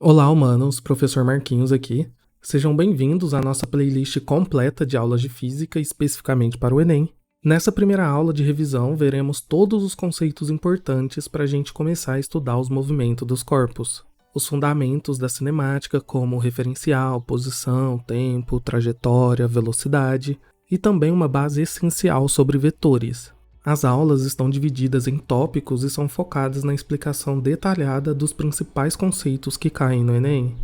Olá, humanos, professor Marquinhos aqui. Sejam bem-vindos à nossa playlist completa de aulas de física, especificamente para o Enem. Nessa primeira aula de revisão, veremos todos os conceitos importantes para a gente começar a estudar os movimentos dos corpos. Os fundamentos da cinemática, como referencial, posição, tempo, trajetória, velocidade, e também uma base essencial sobre vetores. As aulas estão divididas em tópicos e são focadas na explicação detalhada dos principais conceitos que caem no Enem.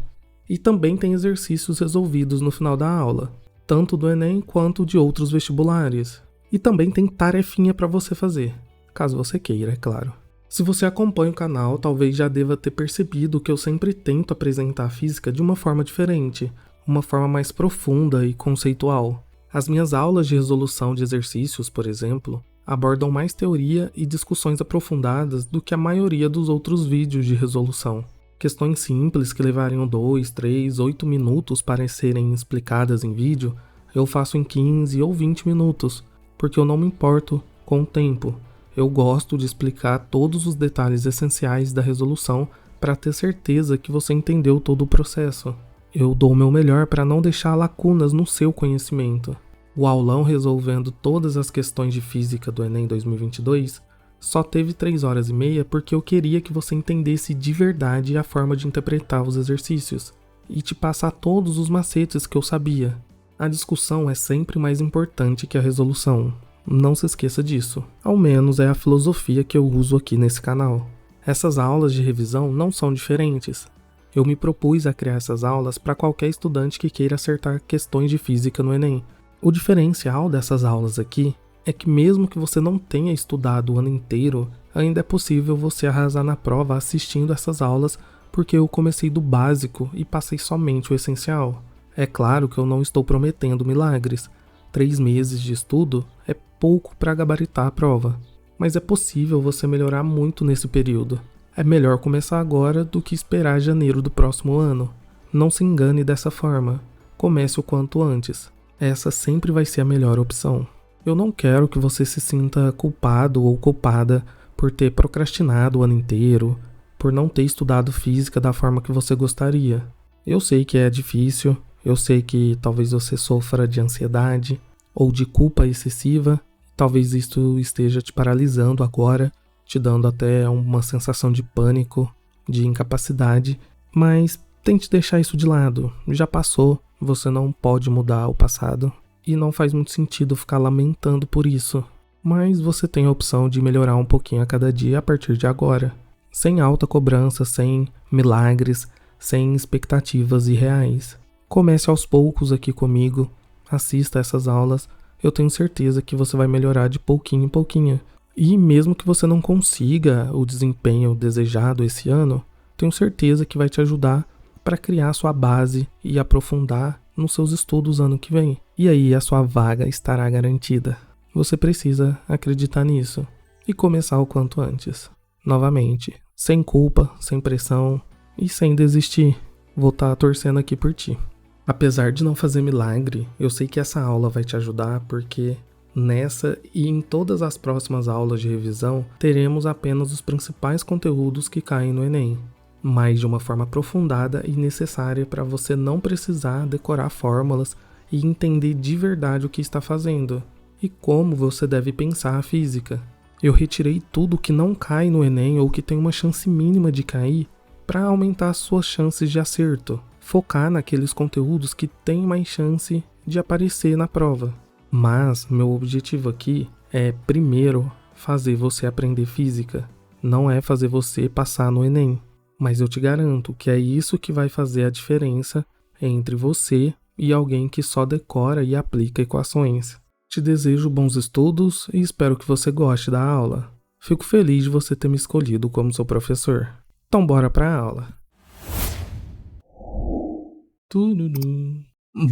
E também tem exercícios resolvidos no final da aula, tanto do Enem quanto de outros vestibulares. E também tem tarefinha para você fazer, caso você queira, é claro. Se você acompanha o canal, talvez já deva ter percebido que eu sempre tento apresentar a física de uma forma diferente, uma forma mais profunda e conceitual. As minhas aulas de resolução de exercícios, por exemplo, abordam mais teoria e discussões aprofundadas do que a maioria dos outros vídeos de resolução. Questões simples que levariam 2, 3, 8 minutos para serem explicadas em vídeo, eu faço em 15 ou 20 minutos, porque eu não me importo com o tempo. Eu gosto de explicar todos os detalhes essenciais da resolução para ter certeza que você entendeu todo o processo. Eu dou o meu melhor para não deixar lacunas no seu conhecimento. O aulão resolvendo todas as questões de física do Enem 2022 só teve 3 horas e meia porque eu queria que você entendesse de verdade a forma de interpretar os exercícios e te passar todos os macetes que eu sabia. A discussão é sempre mais importante que a resolução. Não se esqueça disso. Ao menos é a filosofia que eu uso aqui nesse canal. Essas aulas de revisão não são diferentes. Eu me propus a criar essas aulas para qualquer estudante que queira acertar questões de física no Enem. O diferencial dessas aulas aqui é que mesmo que você não tenha estudado o ano inteiro, ainda é possível você arrasar na prova assistindo essas aulas porque eu comecei do básico e passei somente o essencial. É claro que eu não estou prometendo milagres. 3 meses de estudo é pouco para gabaritar a prova, mas é possível você melhorar muito nesse período. É melhor começar agora do que esperar janeiro do próximo ano. Não se engane dessa forma. Comece o quanto antes. Essa sempre vai ser a melhor opção. Eu não quero que você se sinta culpado ou culpada por ter procrastinado o ano inteiro, por não ter estudado física da forma que você gostaria. Eu sei que é difícil, eu sei que talvez você sofra de ansiedade ou de culpa excessiva, talvez isso esteja te paralisando agora, te dando até uma sensação de pânico, de incapacidade, mas tente deixar isso de lado, já passou. Você não pode mudar o passado e não faz muito sentido ficar lamentando por isso. Mas você tem a opção de melhorar um pouquinho a cada dia a partir de agora. Sem alta cobrança, sem milagres, sem expectativas irreais. Comece aos poucos aqui comigo, assista essas aulas. Eu tenho certeza que você vai melhorar de pouquinho em pouquinho. E mesmo que você não consiga o desempenho desejado esse ano, tenho certeza que vai te ajudar para criar sua base e aprofundar nos seus estudos ano que vem. E aí a sua vaga estará garantida. Você precisa acreditar nisso e começar o quanto antes. Novamente, sem culpa, sem pressão e sem desistir. Vou estar torcendo aqui por ti. Apesar de não fazer milagre, eu sei que essa aula vai te ajudar porque nessa e em todas as próximas aulas de revisão teremos apenas os principais conteúdos que caem no Enem, mas de uma forma aprofundada e necessária para você não precisar decorar fórmulas e entender de verdade o que está fazendo e como você deve pensar a física. Eu retirei tudo que não cai no Enem ou que tem uma chance mínima de cair para aumentar as suas chances de acerto, focar naqueles conteúdos que têm mais chance de aparecer na prova. Mas meu objetivo aqui é, primeiro, fazer você aprender física, não é fazer você passar no Enem. Mas eu te garanto que é isso que vai fazer a diferença entre você e alguém que só decora e aplica equações. Te desejo bons estudos e espero que você goste da aula. Fico feliz de você ter me escolhido como seu professor. Então bora pra aula.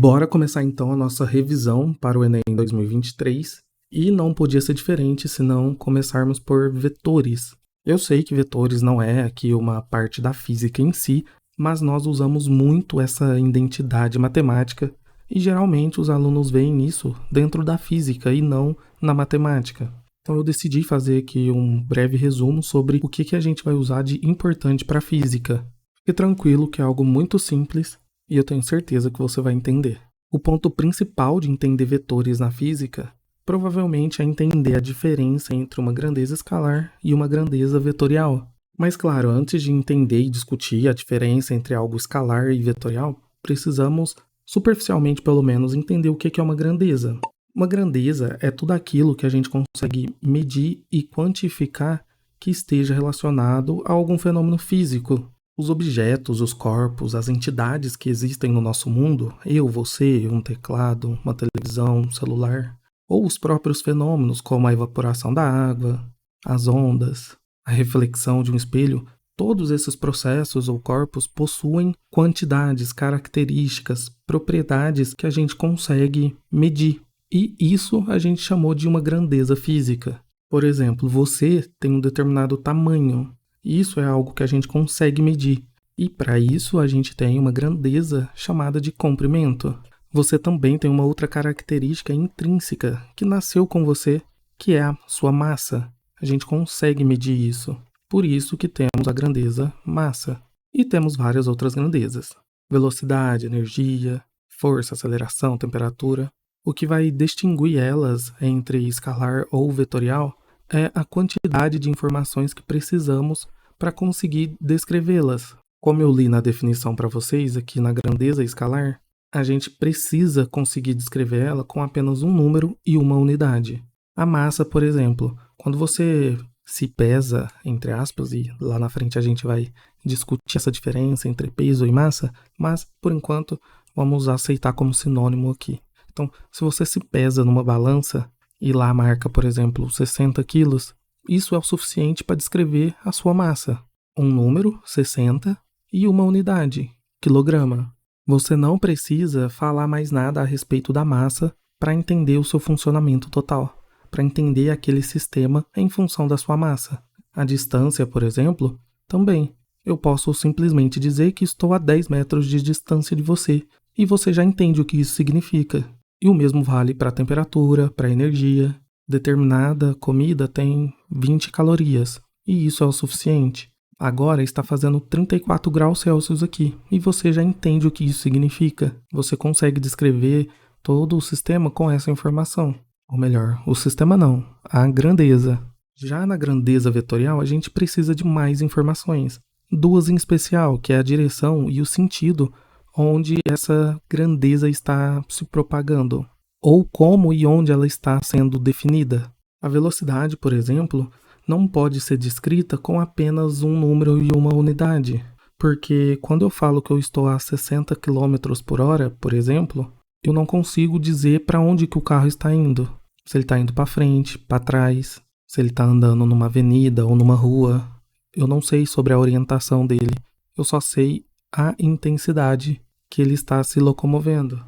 Bora começar então a nossa revisão para o Enem 2023. E não podia ser diferente se não começarmos por vetores. Eu sei que vetores não é aqui uma parte da física em si, mas nós usamos muito essa identidade matemática e geralmente os alunos veem isso dentro da física e não na matemática. Então eu decidi fazer aqui um breve resumo sobre o que a gente vai usar de importante para a física. Fique tranquilo que é algo muito simples e eu tenho certeza que você vai entender. O ponto principal de entender vetores na física provavelmente é entender a diferença entre uma grandeza escalar e uma grandeza vetorial. Mas claro, antes de entender e discutir a diferença entre algo escalar e vetorial, precisamos, superficialmente pelo menos, entender o que é uma grandeza. Uma grandeza é tudo aquilo que a gente consegue medir e quantificar que esteja relacionado a algum fenômeno físico. Os objetos, os corpos, as entidades que existem no nosso mundo, eu, você, um teclado, uma televisão, um celular, ou os próprios fenômenos como a evaporação da água, as ondas, a reflexão de um espelho, todos esses processos ou corpos possuem quantidades, características, propriedades que a gente consegue medir. E isso a gente chamou de uma grandeza física. Por exemplo, você tem um determinado tamanho. Isso é algo que a gente consegue medir. E para isso a gente tem uma grandeza chamada de comprimento. Você também tem uma outra característica intrínseca que nasceu com você, que é a sua massa. A gente consegue medir isso. Por isso que temos a grandeza massa. E temos várias outras grandezas. Velocidade, energia, força, aceleração, temperatura. O que vai distinguir elas entre escalar ou vetorial é a quantidade de informações que precisamos para conseguir descrevê-las. Como eu li na definição para vocês aqui na grandeza escalar, a gente precisa conseguir descrever ela com apenas um número e uma unidade. A massa, por exemplo, quando você se pesa, entre aspas, e lá na frente a gente vai discutir essa diferença entre peso e massa, mas, por enquanto, vamos aceitar como sinônimo aqui. Então, se você se pesa numa balança e lá marca, por exemplo, 60 quilos, isso é o suficiente para descrever a sua massa. Um número, 60, e uma unidade, quilograma. Você não precisa falar mais nada a respeito da massa para entender o seu funcionamento total, para entender aquele sistema em função da sua massa. A distância, por exemplo, também. Eu posso simplesmente dizer que estou a 10 metros de distância de você, e você já entende o que isso significa. E o mesmo vale para a temperatura, para a energia. Determinada comida tem 20 calorias, e isso é o suficiente. Agora está fazendo 34 graus Celsius aqui, e você já entende o que isso significa. Você consegue descrever todo o sistema com essa informação. Ou melhor, o sistema não, a grandeza. Já na grandeza vetorial, a gente precisa de mais informações. Duas em especial, que é a direção e o sentido onde essa grandeza está se propagando, ou como e onde ela está sendo definida. A velocidade, por exemplo, não pode ser descrita com apenas um número e uma unidade, porque quando eu falo que eu estou a 60 km por hora, por exemplo, eu não consigo dizer para onde que o carro está indo. Se ele está indo para frente, para trás, se ele está andando numa avenida ou numa rua. Eu não sei sobre a orientação dele, eu só sei a intensidade que ele está se locomovendo.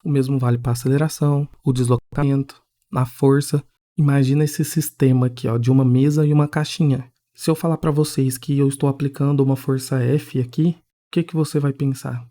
O mesmo vale para a aceleração, o deslocamento, a força. Imagina esse sistema aqui, ó, de uma mesa e uma caixinha. Se eu falar para vocês que eu estou aplicando uma força F aqui, o que você vai pensar?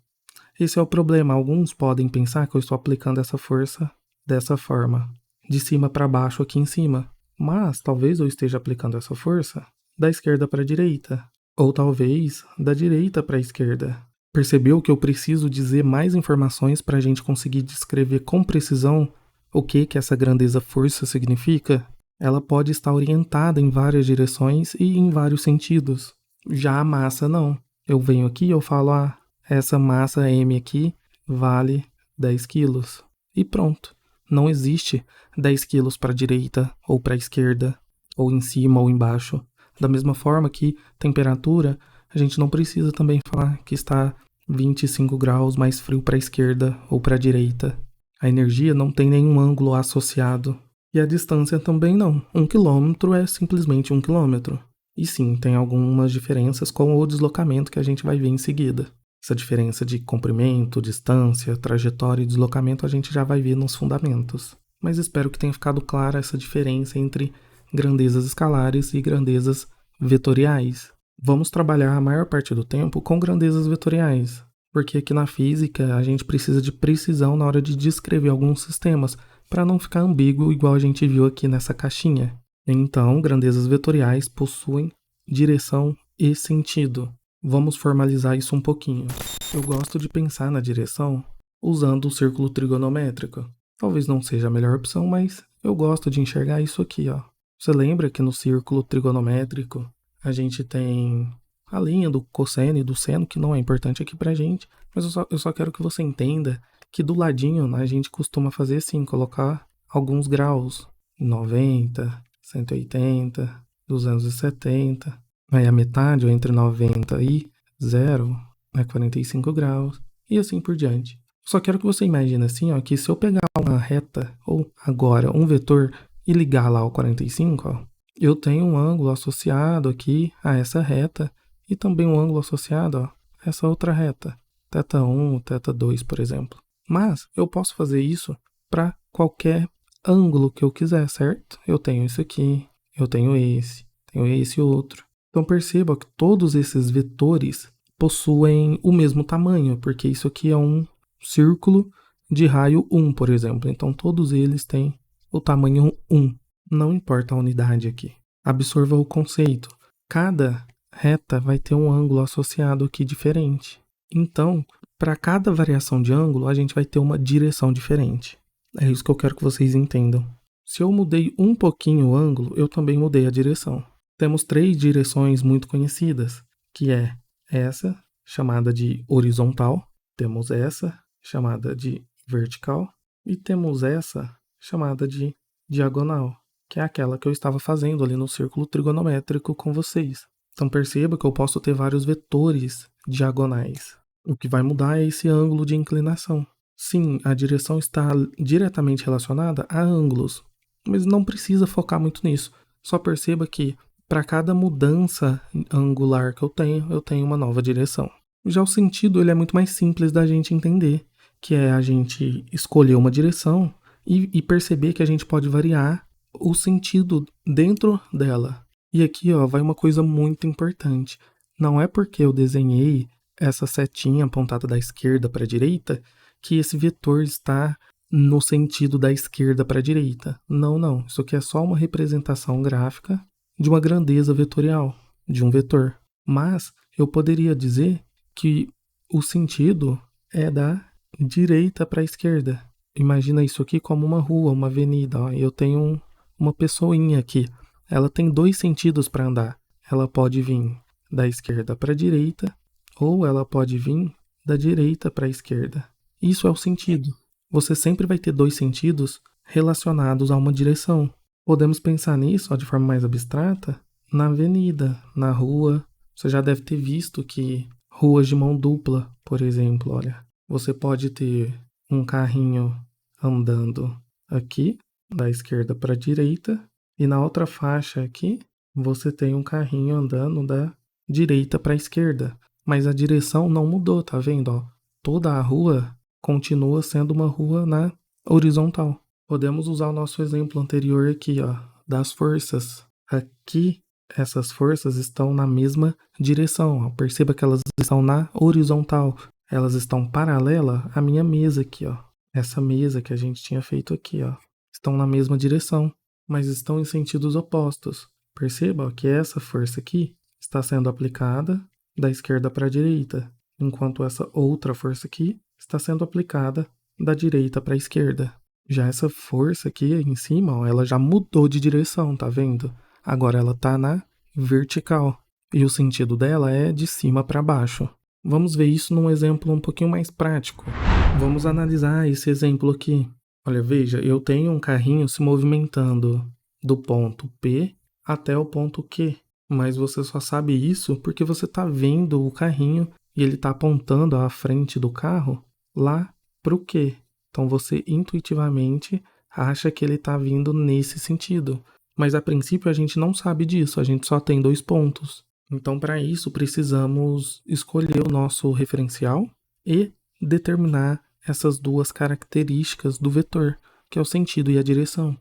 Esse é o problema. Alguns podem pensar que eu estou aplicando essa força dessa forma, de cima para baixo aqui em cima. Mas talvez eu esteja aplicando essa força da esquerda para a direita, ou talvez da direita para a esquerda. Percebeu que eu preciso dizer mais informações para a gente conseguir descrever com precisão o que essa grandeza força significa? Ela pode estar orientada em várias direções e em vários sentidos. Já a massa não. Eu venho aqui e eu falo, essa massa M aqui vale 10 quilos. E pronto. Não existe 10 quilos para a direita ou para a esquerda, ou em cima ou embaixo. Da mesma forma que temperatura, a gente não precisa também falar que está 25 graus mais frio para a esquerda ou para a direita. A energia não tem nenhum ângulo associado. E a distância também não. 1 quilômetro é simplesmente 1 quilômetro. E sim, tem algumas diferenças com o deslocamento que a gente vai ver em seguida. Essa diferença de comprimento, distância, trajetória e deslocamento a gente já vai ver nos fundamentos. Mas espero que tenha ficado clara essa diferença entre grandezas escalares e grandezas vetoriais. Vamos trabalhar a maior parte do tempo com grandezas vetoriais, porque aqui na física a gente precisa de precisão na hora de descrever alguns sistemas, para não ficar ambíguo igual a gente viu aqui nessa caixinha. Então, grandezas vetoriais possuem direção e sentido. Vamos formalizar isso um pouquinho. Eu gosto de pensar na direção usando o círculo trigonométrico. Talvez não seja a melhor opção, mas eu gosto de enxergar isso aqui, ó. Você lembra que no círculo trigonométrico a gente tem a linha do cosseno e do seno, que não é importante aqui pra gente, mas eu só quero que você entenda que do ladinho, né, a gente costuma fazer assim, colocar alguns graus, 90, 180, 270, aí a metade, ou entre 90 e 0, é 45 graus, e assim por diante. Só quero que você imagine assim, ó, que se eu pegar uma reta, ou agora um vetor, e ligar lá o 45, ó, eu tenho um ângulo associado aqui a essa reta, e também um ângulo associado, ó, a essa outra reta, θ1, θ2, por exemplo. Mas eu posso fazer isso para qualquer ângulo que eu quiser, certo? Eu tenho isso aqui, eu tenho esse outro. Então perceba que todos esses vetores possuem o mesmo tamanho, porque isso aqui é um círculo de raio 1, por exemplo. Então todos eles têm o tamanho 1. Não importa a unidade aqui. Absorva o conceito. Cada reta vai ter um ângulo associado aqui diferente. Então, para cada variação de ângulo, a gente vai ter uma direção diferente. É isso que eu quero que vocês entendam. Se eu mudei um pouquinho o ângulo, eu também mudei a direção. Temos 3 direções muito conhecidas, que é essa, chamada de horizontal, temos essa, chamada de vertical, e temos essa, chamada de diagonal, que é aquela que eu estava fazendo ali no círculo trigonométrico com vocês. Então perceba que eu posso ter vários vetores diagonais. O que vai mudar é esse ângulo de inclinação. Sim, a direção está diretamente relacionada a ângulos, mas não precisa focar muito nisso. Só perceba que para cada mudança angular que eu tenho uma nova direção. Já o sentido ele é muito mais simples da gente entender, que é a gente escolher uma direção e perceber que a gente pode variar o sentido dentro dela. E aqui ó, vai uma coisa muito importante. Não é porque eu desenhei essa setinha apontada da esquerda para a direita que esse vetor está no sentido da esquerda para a direita. Não, não. Isso aqui é só uma representação gráfica de uma grandeza vetorial, de um vetor. Mas eu poderia dizer que o sentido é da direita para a esquerda. Imagina isso aqui como uma rua, uma avenida. Ó. Eu tenho uma pessoinha aqui. Ela tem 2 sentidos para andar. Ela pode vir da esquerda para a direita ou ela pode vir da direita para a esquerda. Isso é o sentido. Você sempre vai ter 2 sentidos relacionados a uma direção. Podemos pensar nisso ó, de forma mais abstrata na avenida, na rua. Você já deve ter visto que ruas de mão dupla, por exemplo, olha. Você pode ter um carrinho andando aqui, da esquerda para a direita, e na outra faixa aqui, você tem um carrinho andando da direita para a esquerda. Mas a direção não mudou, tá vendo? Ó? Toda a rua continua sendo uma rua na horizontal. Podemos usar o nosso exemplo anterior aqui, ó, das forças. Aqui, essas forças estão na mesma direção. Ó. Perceba que elas estão na horizontal. Elas estão paralela à minha mesa aqui, ó. Essa mesa que a gente tinha feito aqui, ó. Estão na mesma direção, mas estão em sentidos opostos. Perceba ó, que essa força aqui está sendo aplicada da esquerda para a direita, enquanto essa outra força aqui está sendo aplicada da direita para a esquerda. Já essa força aqui em cima, ó, ela já mudou de direção, tá vendo? Agora ela tá na vertical e o sentido dela é de cima para baixo. Vamos ver isso num exemplo um pouquinho mais prático. Vamos analisar esse exemplo aqui. Olha, veja, eu tenho um carrinho se movimentando do ponto P até o ponto Q, mas você só sabe isso porque você está vendo o carrinho e ele está apontando à frente do carro lá para o Q. Então você intuitivamente acha que ele está vindo nesse sentido. Mas a princípio a gente não sabe disso, a gente só tem 2 pontos. Então para isso precisamos escolher o nosso referencial e determinar essas 2 características do vetor, que é o sentido e a direção.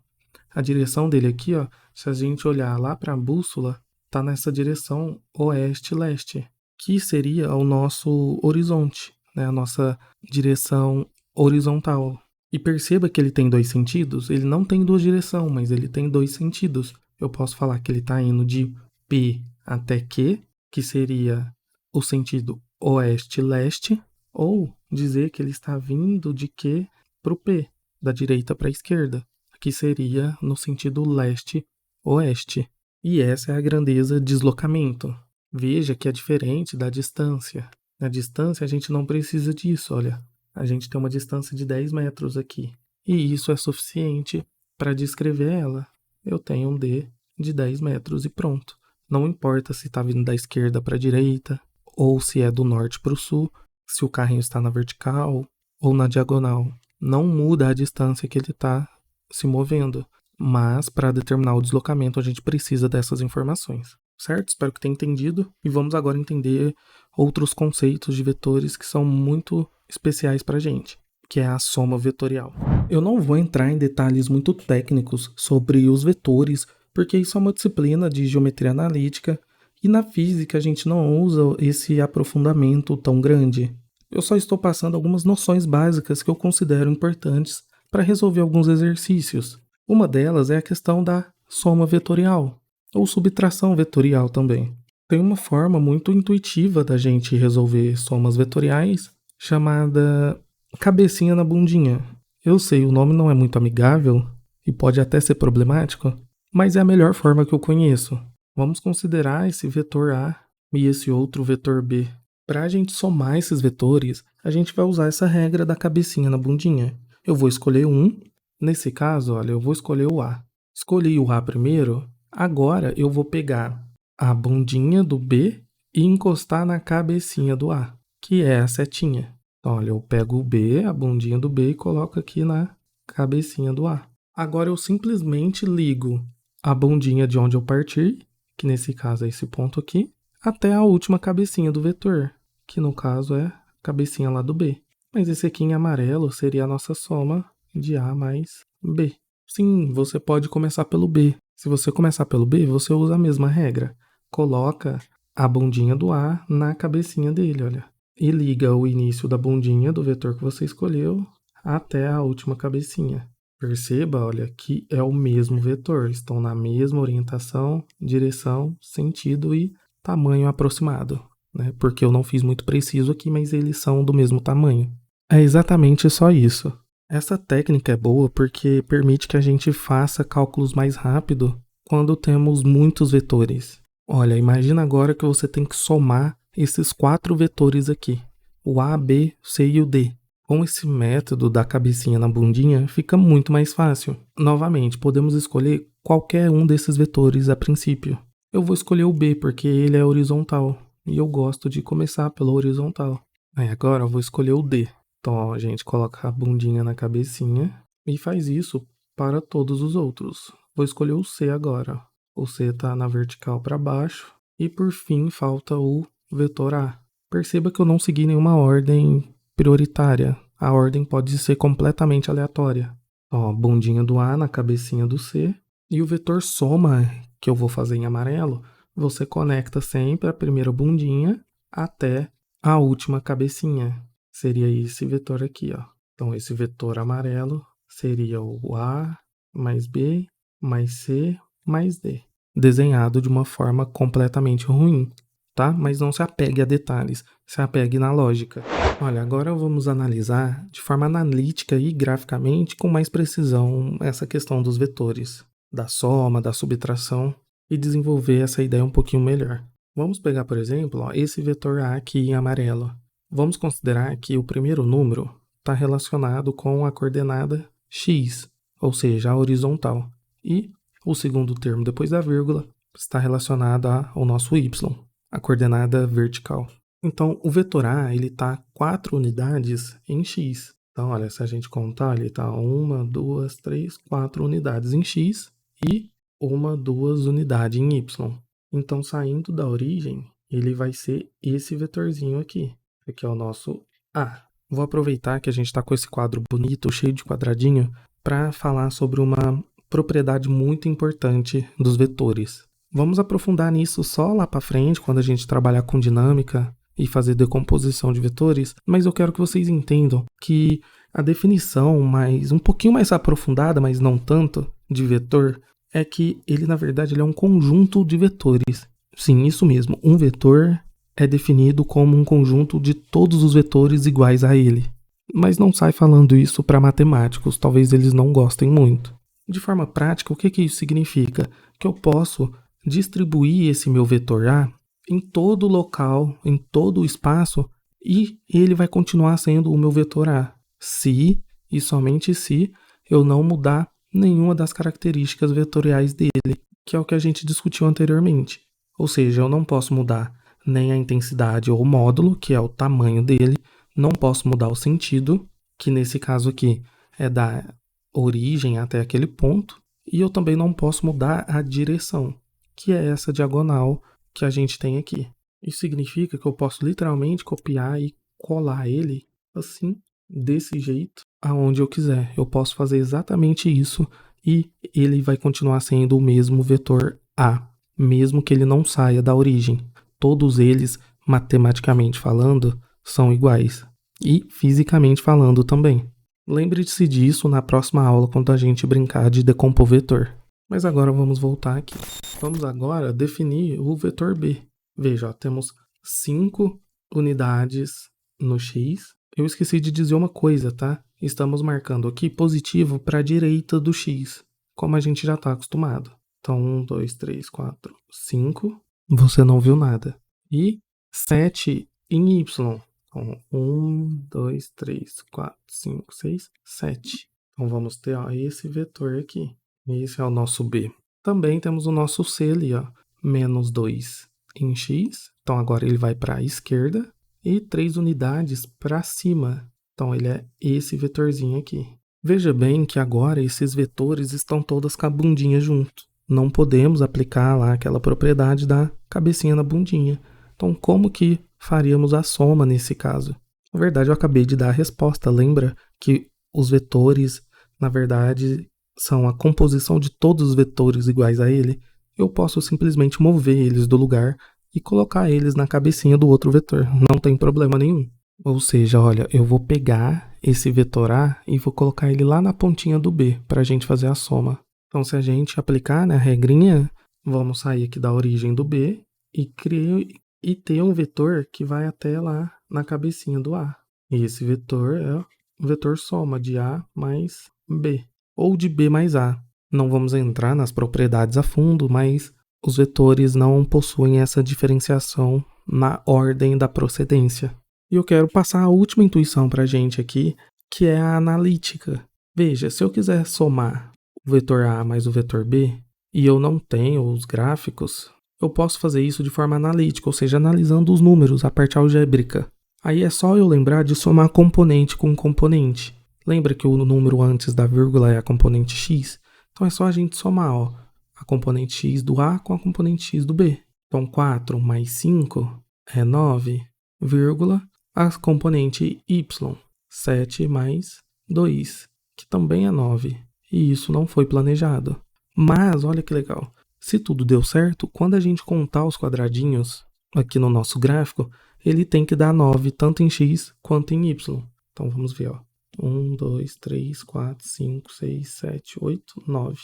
A direção dele aqui, ó, se a gente olhar lá para a bússola, está nessa direção oeste-leste, que seria o nosso horizonte, né? A nossa direção horizontal. E perceba que ele tem 2 sentidos. Ele não tem 2 direções, mas ele tem 2 sentidos. Eu posso falar que ele está indo de P até Q, que seria o sentido oeste-leste, ou dizer que ele está vindo de Q para o P, da direita para a esquerda, que seria no sentido leste-oeste. E essa é a grandeza deslocamento. Veja que é diferente da distância. Na distância a gente não precisa disso, olha. A gente tem uma distância de 10 metros aqui. E isso é suficiente para descrever ela. Eu tenho um D de 10 metros e pronto. Não importa se está vindo da esquerda para a direita, ou se é do norte para o sul, se o carrinho está na vertical ou na diagonal. Não muda a distância que ele está se movendo. Mas, para determinar o deslocamento, a gente precisa dessas informações. Certo? Espero que tenha entendido. E vamos agora entender outros conceitos de vetores que são muito especiais para a gente, que é a soma vetorial. Eu não vou entrar em detalhes muito técnicos sobre os vetores, porque isso é uma disciplina de geometria analítica e na física a gente não usa esse aprofundamento tão grande. Eu só estou passando algumas noções básicas que eu considero importantes para resolver alguns exercícios. Uma delas é a questão da soma vetorial, ou subtração vetorial também. Tem uma forma muito intuitiva da gente resolver somas vetoriais, chamada cabecinha na bundinha. Eu sei, o nome não é muito amigável e pode até ser problemático, mas é a melhor forma que eu conheço. Vamos considerar esse vetor A e esse outro vetor B. Para a gente somar esses vetores, a gente vai usar essa regra da cabecinha na bundinha. Eu vou escolher um. Nesse caso, olha, eu vou escolher o A. Escolhi o A primeiro, agora eu vou pegar a bundinha do B e encostar na cabecinha do A, que é a setinha. Então, olha, eu pego o B, a bundinha do B e coloco aqui na cabecinha do A. Agora eu simplesmente ligo a bundinha de onde eu parti, que nesse caso é esse ponto aqui, até a última cabecinha do vetor, que no caso é a cabecinha lá do B. Mas esse aqui em amarelo seria a nossa soma de A mais B. Sim, você pode começar pelo B. Se você começar pelo B, você usa a mesma regra. Coloca a bundinha do A na cabecinha dele, olha. E liga o início da bundinha do vetor que você escolheu até a última cabecinha. Perceba, olha, que é o mesmo vetor. Estão na mesma orientação, direção, sentido e tamanho aproximado, né? Porque eu não fiz muito preciso aqui, mas eles são do mesmo tamanho. É exatamente só isso. Essa técnica é boa porque permite que a gente faça cálculos mais rápido quando temos muitos vetores. Olha, imagina agora que você tem que somar esses 4 vetores aqui, o A, B, C e o D. Com esse método da cabecinha na bundinha, fica muito mais fácil. Novamente, podemos escolher qualquer um desses vetores a princípio. Eu vou escolher o B porque ele é horizontal e eu gosto de começar pelo horizontal. Aí agora eu vou escolher o D. Então, a gente coloca a bundinha na cabecinha e faz isso para todos os outros. Vou escolher o C agora. O C está na vertical para baixo. E por fim, falta o vetor A. Perceba que eu não segui nenhuma ordem prioritária. A ordem pode ser completamente aleatória. Ó, bundinha do A na cabecinha do C. E o vetor soma, que eu vou fazer em amarelo, você conecta sempre a primeira bundinha até a última cabecinha. Seria esse vetor aqui, ó. Então, esse vetor amarelo seria o A mais B mais C mais D. Desenhado de uma forma completamente ruim, tá? Mas não se apegue a detalhes, se apegue na lógica. Olha, agora vamos analisar de forma analítica e graficamente com mais precisão essa questão dos vetores, da soma, da subtração e desenvolver essa ideia um pouquinho melhor. Vamos pegar, por exemplo, ó, esse vetor A aqui em amarelo. Vamos considerar que o primeiro número está relacionado com a coordenada x, ou seja, a horizontal. E o segundo termo depois da vírgula está relacionado ao nosso y, a coordenada vertical. Então, o vetor A está 4 unidades em x. Então, olha, se a gente contar, ele está 1, 2, 3, 4 unidades em x e 1, 2 unidades em y. Então, saindo da origem, ele vai ser esse vetorzinho aqui. Aqui é o nosso A. Vou aproveitar que a gente está com esse quadro bonito, cheio de quadradinho, para falar sobre uma propriedade muito importante dos vetores. Vamos aprofundar nisso só lá para frente, quando a gente trabalhar com dinâmica e fazer decomposição de vetores, mas eu quero que vocês entendam que a definição um pouquinho mais aprofundada, mas não tanto, de vetor, é que ele, na verdade, ele é um conjunto de vetores. Sim, isso mesmo, um vetor é definido como um conjunto de todos os vetores iguais a ele. Mas não sai falando isso para matemáticos, talvez eles não gostem muito. De forma prática, o que isso significa? Que eu posso distribuir esse meu vetor A em todo local, em todo o espaço, e ele vai continuar sendo o meu vetor A, se e somente se eu não mudar nenhuma das características vetoriais dele, que é o que a gente discutiu anteriormente. Ou seja, eu não posso mudar nem a intensidade ou o módulo, que é o tamanho dele, não posso mudar o sentido, que nesse caso aqui é da origem até aquele ponto, e eu também não posso mudar a direção, que é essa diagonal que a gente tem aqui. Isso significa que eu posso literalmente copiar e colar ele assim, desse jeito, aonde eu quiser. Eu posso fazer exatamente isso e ele vai continuar sendo o mesmo vetor A, mesmo que ele não saia da origem. Todos eles, matematicamente falando, são iguais. E fisicamente falando também. Lembre-se disso na próxima aula quando a gente brincar de decompor vetor. Mas agora vamos voltar aqui. Vamos agora definir o vetor B. Veja, ó, temos 5 unidades no x. Eu esqueci de dizer uma coisa, tá? Estamos marcando aqui positivo para a direita do x, como a gente já está acostumado. Então, 1, 2, 3, 4, 5. Você não viu nada. E 7 em y. Então, 1, 2, 3, 4, 5, 6, 7. Então, vamos ter esse vetor aqui. Esse é o nosso B. Também temos o nosso C ali, ó, menos 2 em x. Então, agora ele vai para a esquerda. E 3 unidades para cima. Então, ele é esse vetorzinho aqui. Veja bem que agora esses vetores estão todas com a bundinha junto. Não podemos aplicar lá aquela propriedade da cabecinha na bundinha. Então, como que faríamos a soma nesse caso? Na verdade, eu acabei de dar a resposta. Lembra que os vetores, na verdade, são a composição de todos os vetores iguais a ele? Eu posso simplesmente mover eles do lugar e colocar eles na cabecinha do outro vetor. Não tem problema nenhum. Ou seja, olha, eu vou pegar esse vetor A e vou colocar ele lá na pontinha do B para a gente fazer a soma. Então, se a gente aplicar, né, a regrinha, vamos sair aqui da origem do B e ter um vetor que vai até lá na cabecinha do A. E esse vetor é o vetor soma de A mais B, ou de B mais A. Não vamos entrar nas propriedades a fundo, mas os vetores não possuem essa diferenciação na ordem da procedência. E eu quero passar a última intuição para a gente aqui, que é a analítica. Veja, se eu quiser somar o vetor A mais o vetor B, e eu não tenho os gráficos, eu posso fazer isso de forma analítica, ou seja, analisando os números, a parte algébrica. Aí é só eu lembrar de somar componente com componente. Lembra que o número antes da vírgula é a componente x? Então é só a gente somar, ó, a componente x do A com a componente x do B. Então 4 mais 5 é 9, vírgula, a componente y, 7 mais 2, que também é 9. E isso não foi planejado. Mas, olha que legal, se tudo deu certo, quando a gente contar os quadradinhos aqui no nosso gráfico, ele tem que dar 9 tanto em x quanto em y. Então vamos ver, ó. 1, 2, 3, 4, 5, 6, 7, 8, 9.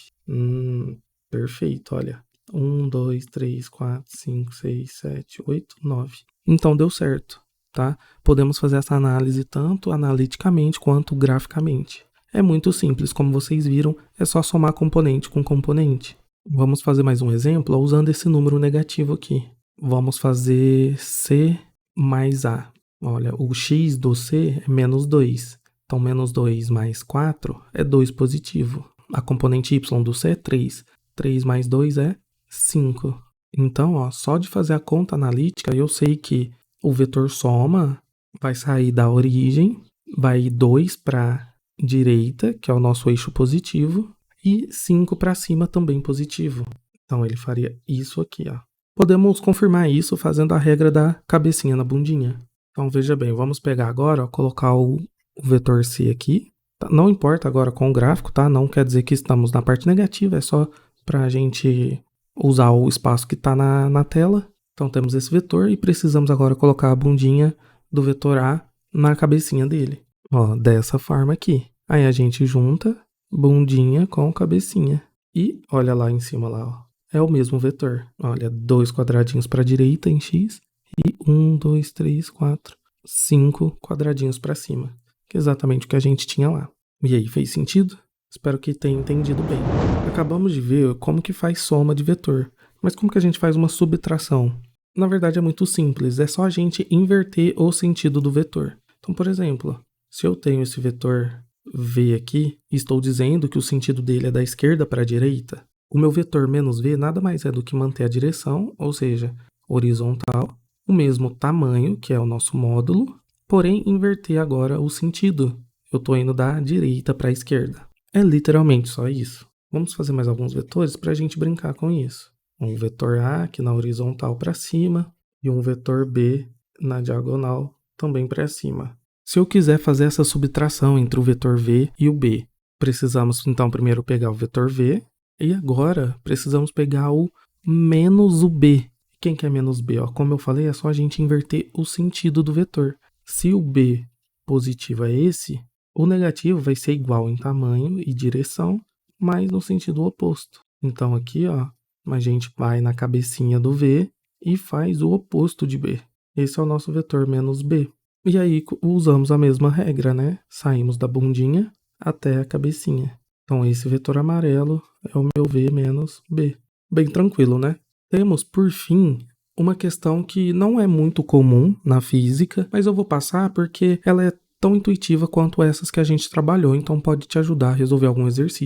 Perfeito, olha. 1, 2, 3, 4, 5, 6, 7, 8, 9. Então deu certo, tá? Podemos fazer essa análise tanto analiticamente quanto graficamente. É muito simples, como vocês viram, é só somar componente com componente. Vamos fazer mais um exemplo usando esse número negativo aqui. Vamos fazer C mais A. Olha, o x do C é menos 2. Então, menos 2 mais 4 é 2 positivo. A componente y do C é 3. 3 mais 2 é 5. Então, ó, só de fazer a conta analítica, eu sei que o vetor soma vai sair da origem, vai ir 2 para a direita, que é o nosso eixo positivo, e 5 para cima também positivo. Então, ele faria isso aqui, ó. Podemos confirmar isso fazendo a regra da cabecinha na bundinha. Então, veja bem, vamos pegar agora, ó, colocar o vetor C aqui. Não importa agora com o gráfico, tá? Não quer dizer que estamos na parte negativa, é só para a gente usar o espaço que está na tela. Então, temos esse vetor e precisamos agora colocar a bundinha do vetor A na cabecinha dele. Ó, dessa forma aqui. Aí a gente junta bundinha com cabecinha. E olha lá em cima lá, ó. É o mesmo vetor. Olha, 2 quadradinhos para a direita em x e 1, 2, 3, 4, 5 quadradinhos para cima, que é exatamente o que a gente tinha lá. E aí, fez sentido? Espero que tenha entendido bem. Acabamos de ver como que faz soma de vetor, mas como que a gente faz uma subtração? Na verdade é muito simples, é só a gente inverter o sentido do vetor. Então, por exemplo, se eu tenho esse vetor v aqui e estou dizendo que o sentido dele é da esquerda para a direita, o meu vetor menos v nada mais é do que manter a direção, ou seja, horizontal, o mesmo tamanho, que é o nosso módulo, porém inverter agora o sentido. Eu estou indo da direita para a esquerda. É literalmente só isso. Vamos fazer mais alguns vetores para a gente brincar com isso. Um vetor A aqui na horizontal para cima e um vetor B na diagonal também para cima. Se eu quiser fazer essa subtração entre o vetor V e o B, precisamos então primeiro pegar o vetor V e agora precisamos pegar o menos o B. Quem que é menos B? Como eu falei, é só a gente inverter o sentido do vetor. Se o B positivo é esse, o negativo vai ser igual em tamanho e direção, mas no sentido oposto. Então aqui, a gente vai na cabecinha do V e faz o oposto de B. Esse é o nosso vetor menos B. E aí usamos a mesma regra, né? Saímos da bundinha até a cabecinha. Então esse vetor amarelo é o meu V menos B. Bem tranquilo, né? Temos, por fim, uma questão que não é muito comum na física, mas eu vou passar porque ela é tão intuitiva quanto essas que a gente trabalhou, então pode te ajudar a resolver algum exercício.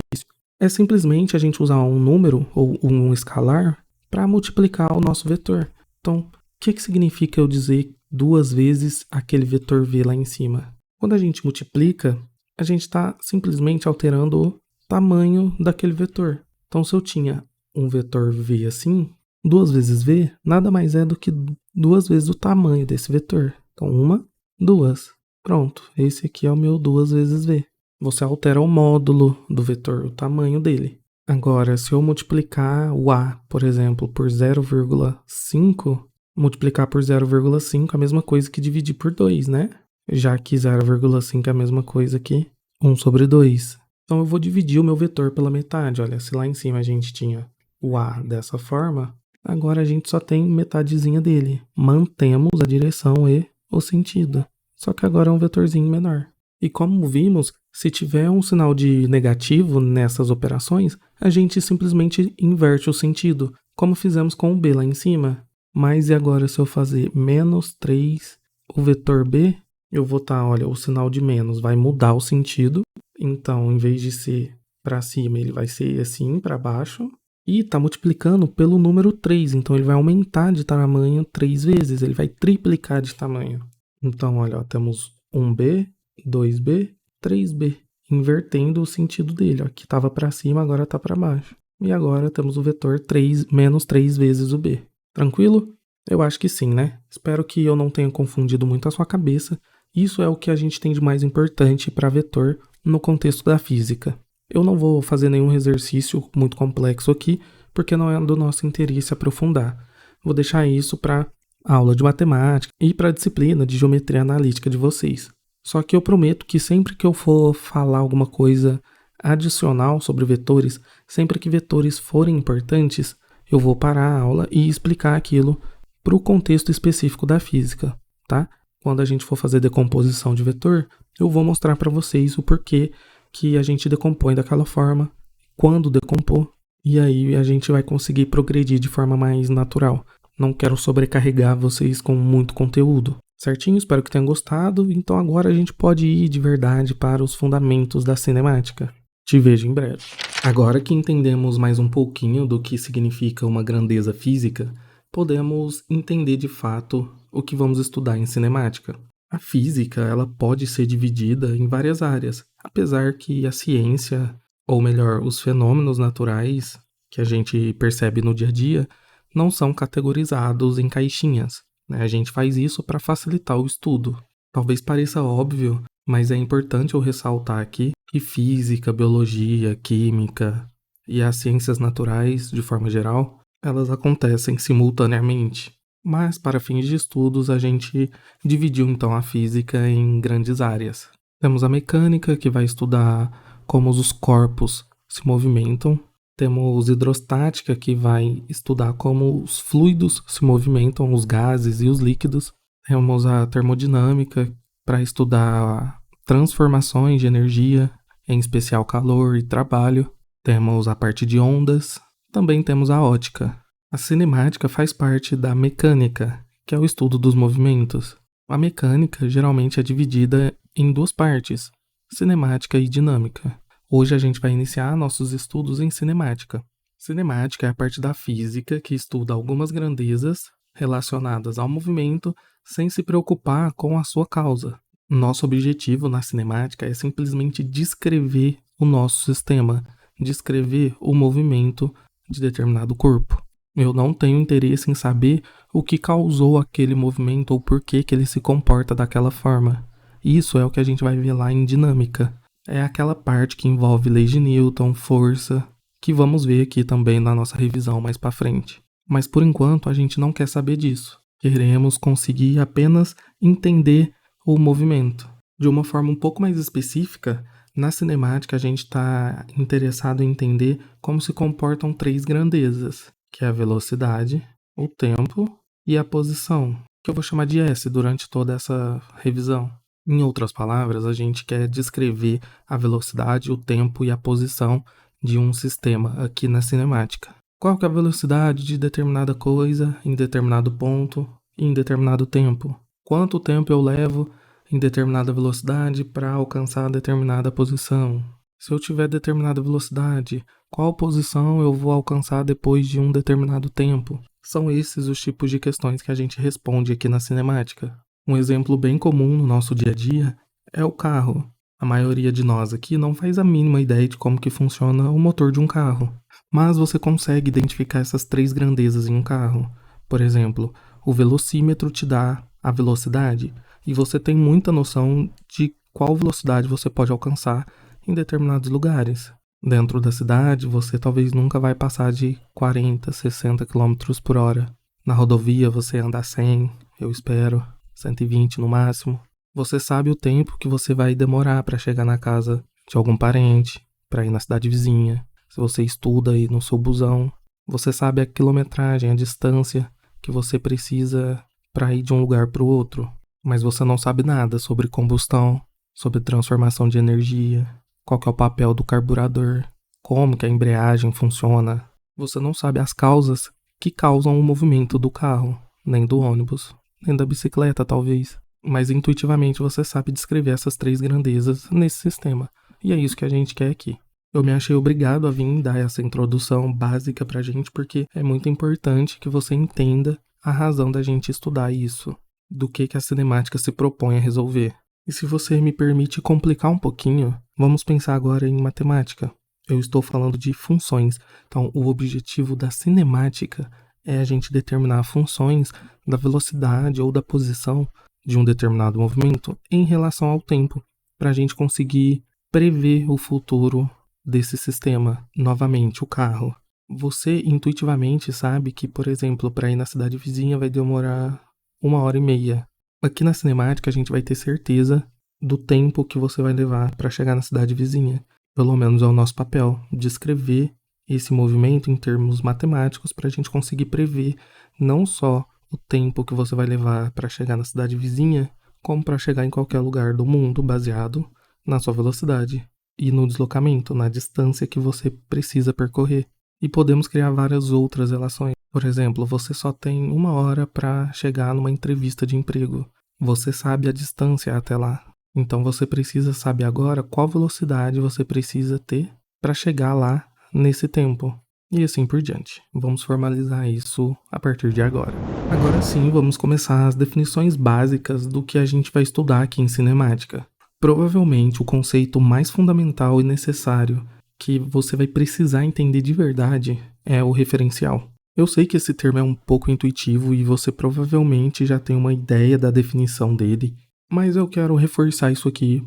É simplesmente a gente usar um número ou um escalar para multiplicar o nosso vetor. Então, o que significa eu dizer 2 vezes aquele vetor V lá em cima? Quando a gente multiplica, a gente está simplesmente alterando o tamanho daquele vetor. Então, se eu tinha um vetor V assim, 2 vezes V nada mais é do que 2 vezes o tamanho desse vetor. Então, 1, 2. Pronto, esse aqui é o meu 2 vezes V. Você altera o módulo do vetor, o tamanho dele. Agora, se eu multiplicar o A, por exemplo, por 0,5, multiplicar por 0,5 é a mesma coisa que dividir por 2, né? Já que 0,5 é a mesma coisa que 1 sobre 2. Então eu vou dividir o meu vetor pela metade. Olha, se lá em cima a gente tinha o A dessa forma, agora a gente só tem metadezinha dele. Mantemos a direção e o sentido. Só que agora é um vetorzinho menor. E como vimos, se tiver um sinal de negativo nessas operações, a gente simplesmente inverte o sentido, como fizemos com o B lá em cima. Mas e agora se eu fazer menos 3, o vetor B, eu vou olha, o sinal de menos vai mudar o sentido. Então, em vez de ser para cima, ele vai ser assim, para baixo. E está multiplicando pelo número 3, então ele vai aumentar de tamanho 3 vezes, ele vai triplicar de tamanho. Então, olha, temos 1B, 2B, 3B, invertendo o sentido dele, que estava para cima, agora está para baixo. E agora temos o vetor 3 menos 3 vezes o B. Tranquilo? Eu acho que sim, né? Espero que eu não tenha confundido muito a sua cabeça. Isso é o que a gente tem de mais importante para vetor no contexto da física. Eu não vou fazer nenhum exercício muito complexo aqui, porque não é do nosso interesse aprofundar. Vou deixar isso para aula de matemática e para a disciplina de geometria analítica de vocês. Só que eu prometo que sempre que eu for falar alguma coisa adicional sobre vetores, sempre que vetores forem importantes, eu vou parar a aula e explicar aquilo para o contexto específico da física, tá? Quando a gente for fazer decomposição de vetor, eu vou mostrar para vocês o porquê que a gente decompõe daquela forma, quando decompor, e aí a gente vai conseguir progredir de forma mais natural. Não quero sobrecarregar vocês com muito conteúdo. Certinho? Espero que tenham gostado. Então agora a gente pode ir de verdade para os fundamentos da cinemática. Te vejo em breve. Agora que entendemos mais um pouquinho do que significa uma grandeza física, podemos entender de fato o que vamos estudar em cinemática. A física, ela pode ser dividida em várias áreas, apesar que a ciência, ou melhor, os fenômenos naturais que a gente percebe no dia a dia, não são categorizados em caixinhas. A gente faz isso para facilitar o estudo. Talvez pareça óbvio, mas é importante eu ressaltar aqui que física, biologia, química e as ciências naturais, de forma geral, elas acontecem simultaneamente. Mas, para fins de estudos, a gente dividiu então a física em grandes áreas. Temos a mecânica, que vai estudar como os corpos se movimentam. Temos hidrostática, que vai estudar como os fluidos se movimentam, os gases e os líquidos. Temos a termodinâmica, para estudar transformações de energia, em especial calor e trabalho. Temos a parte de ondas. Também temos a ótica. A cinemática faz parte da mecânica, que é o estudo dos movimentos. A mecânica geralmente é dividida em duas partes, cinemática e dinâmica. Hoje a gente vai iniciar nossos estudos em cinemática. Cinemática é a parte da física que estuda algumas grandezas relacionadas ao movimento sem se preocupar com a sua causa. Nosso objetivo na cinemática é simplesmente descrever o nosso sistema, descrever o movimento de determinado corpo. Eu não tenho interesse em saber o que causou aquele movimento ou por que ele se comporta daquela forma. Isso é o que a gente vai ver lá em dinâmica. É aquela parte que envolve leis de Newton, força, que vamos ver aqui também na nossa revisão mais para frente. Mas por enquanto a gente não quer saber disso. Queremos conseguir apenas entender o movimento. De uma forma um pouco mais específica, na cinemática a gente está interessado em entender como se comportam três grandezas, que é a velocidade, o tempo e a posição, que eu vou chamar de S durante toda essa revisão. Em outras palavras, a gente quer descrever a velocidade, o tempo e a posição de um sistema aqui na cinemática. Qual que é a velocidade de determinada coisa em determinado ponto e em determinado tempo? Quanto tempo eu levo em determinada velocidade para alcançar determinada posição? Se eu tiver determinada velocidade, qual posição eu vou alcançar depois de um determinado tempo? São esses os tipos de questões que a gente responde aqui na cinemática. Um exemplo bem comum no nosso dia a dia é o carro. A maioria de nós aqui não faz a mínima ideia de como que funciona o motor de um carro, mas você consegue identificar essas três grandezas em um carro. Por exemplo, o velocímetro te dá a velocidade e você tem muita noção de qual velocidade você pode alcançar em determinados lugares. Dentro da cidade, você talvez nunca vai passar de 40, 60 km por hora. Na rodovia, você anda a 100, eu espero, 120 no máximo. Você sabe o tempo que você vai demorar para chegar na casa de algum parente, para ir na cidade vizinha. Se você estuda aí no seu busão, você sabe a quilometragem, a distância que você precisa para ir de um lugar para o outro. Mas você não sabe nada sobre combustão, sobre transformação de energia, qual que é o papel do carburador, como que a embreagem funciona. Você não sabe as causas que causam o movimento do carro, nem do ônibus, nem da bicicleta talvez. Mas intuitivamente você sabe descrever essas três grandezas nesse sistema. E é isso que a gente quer aqui. Eu me achei obrigado a vir dar essa introdução básica pra gente, porque é muito importante que você entenda a razão da gente estudar isso, do que a cinemática se propõe a resolver. E se você me permite complicar um pouquinho, vamos pensar agora em matemática. Eu estou falando de funções. Então, o objetivo da cinemática é a gente determinar funções da velocidade ou da posição de um determinado movimento em relação ao tempo, para a gente conseguir prever o futuro desse sistema. Novamente, o carro. Você intuitivamente sabe que, por exemplo, para ir na cidade vizinha vai demorar 1h30. Aqui na cinemática a gente vai ter certeza do tempo que você vai levar para chegar na cidade vizinha. Pelo menos é o nosso papel, descrever esse movimento em termos matemáticos para a gente conseguir prever não só o tempo que você vai levar para chegar na cidade vizinha, como para chegar em qualquer lugar do mundo baseado na sua velocidade e no deslocamento, na distância que você precisa percorrer. E podemos criar várias outras relações. Por exemplo, você só tem 1 hora para chegar numa entrevista de emprego. Você sabe a distância até lá. Então você precisa saber agora qual velocidade você precisa ter para chegar lá nesse tempo. E assim por diante. Vamos formalizar isso a partir de agora. Agora sim, vamos começar as definições básicas do que a gente vai estudar aqui em cinemática. Provavelmente o conceito mais fundamental e necessário que você vai precisar entender de verdade é o referencial. Eu sei que esse termo é um pouco intuitivo e você provavelmente já tem uma ideia da definição dele, mas eu quero reforçar isso aqui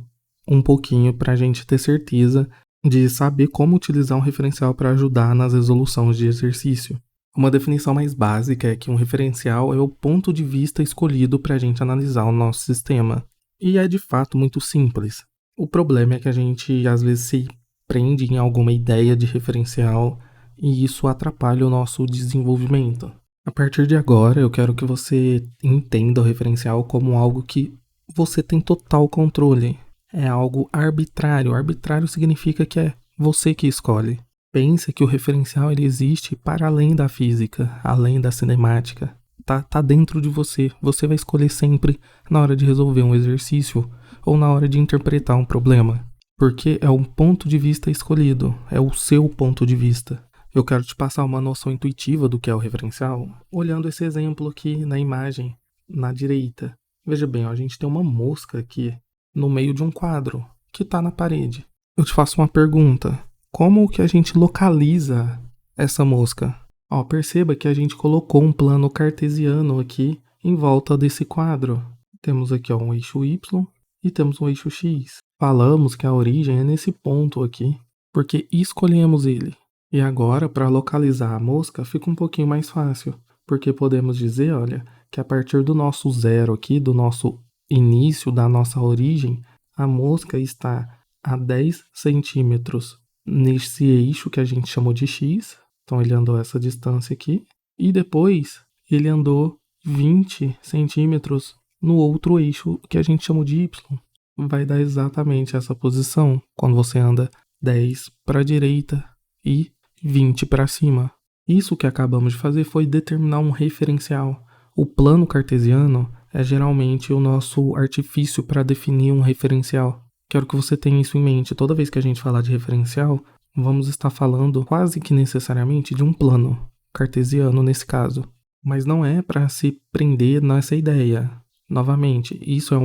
um pouquinho para a gente ter certeza de saber como utilizar um referencial para ajudar nas resoluções de exercício. Uma definição mais básica é que um referencial é o ponto de vista escolhido para a gente analisar o nosso sistema. E é de fato muito simples. O problema é que a gente às vezes se prende em alguma ideia de referencial e isso atrapalha o nosso desenvolvimento. A partir de agora, eu quero que você entenda o referencial como algo que você tem total controle. É algo arbitrário. Arbitrário significa que é você que escolhe. Pense que o referencial ele existe para além da física, além da cinemática. Tá dentro de você. Você vai escolher sempre na hora de resolver um exercício ou na hora de interpretar um problema. Porque é um ponto de vista escolhido, é o seu ponto de vista. Eu quero te passar uma noção intuitiva do que é o referencial, olhando esse exemplo aqui na imagem, na direita. Veja bem, ó, a gente tem uma mosca aqui no meio de um quadro que está na parede. Eu te faço uma pergunta. Como que a gente localiza essa mosca? Ó, perceba que a gente colocou um plano cartesiano aqui em volta desse quadro. Temos aqui ó, um eixo Y e temos um eixo X. Falamos que a origem é nesse ponto aqui, porque escolhemos ele. E agora, para localizar a mosca, fica um pouquinho mais fácil, porque podemos dizer, olha, que a partir do nosso zero aqui, do nosso início, da nossa origem, a mosca está a 10 centímetros nesse eixo que a gente chamou de X, então ele andou essa distância aqui, e depois ele andou 20 centímetros no outro eixo que a gente chamou de Y. Vai dar exatamente essa posição, quando você anda 10 para a direita e 20 para cima. Isso que acabamos de fazer foi determinar um referencial. O plano cartesiano é geralmente o nosso artifício para definir um referencial. Quero que você tenha isso em mente. Toda vez que a gente falar de referencial, vamos estar falando quase que necessariamente de um plano cartesiano nesse caso. Mas não é para se prender nessa ideia. Novamente, isso é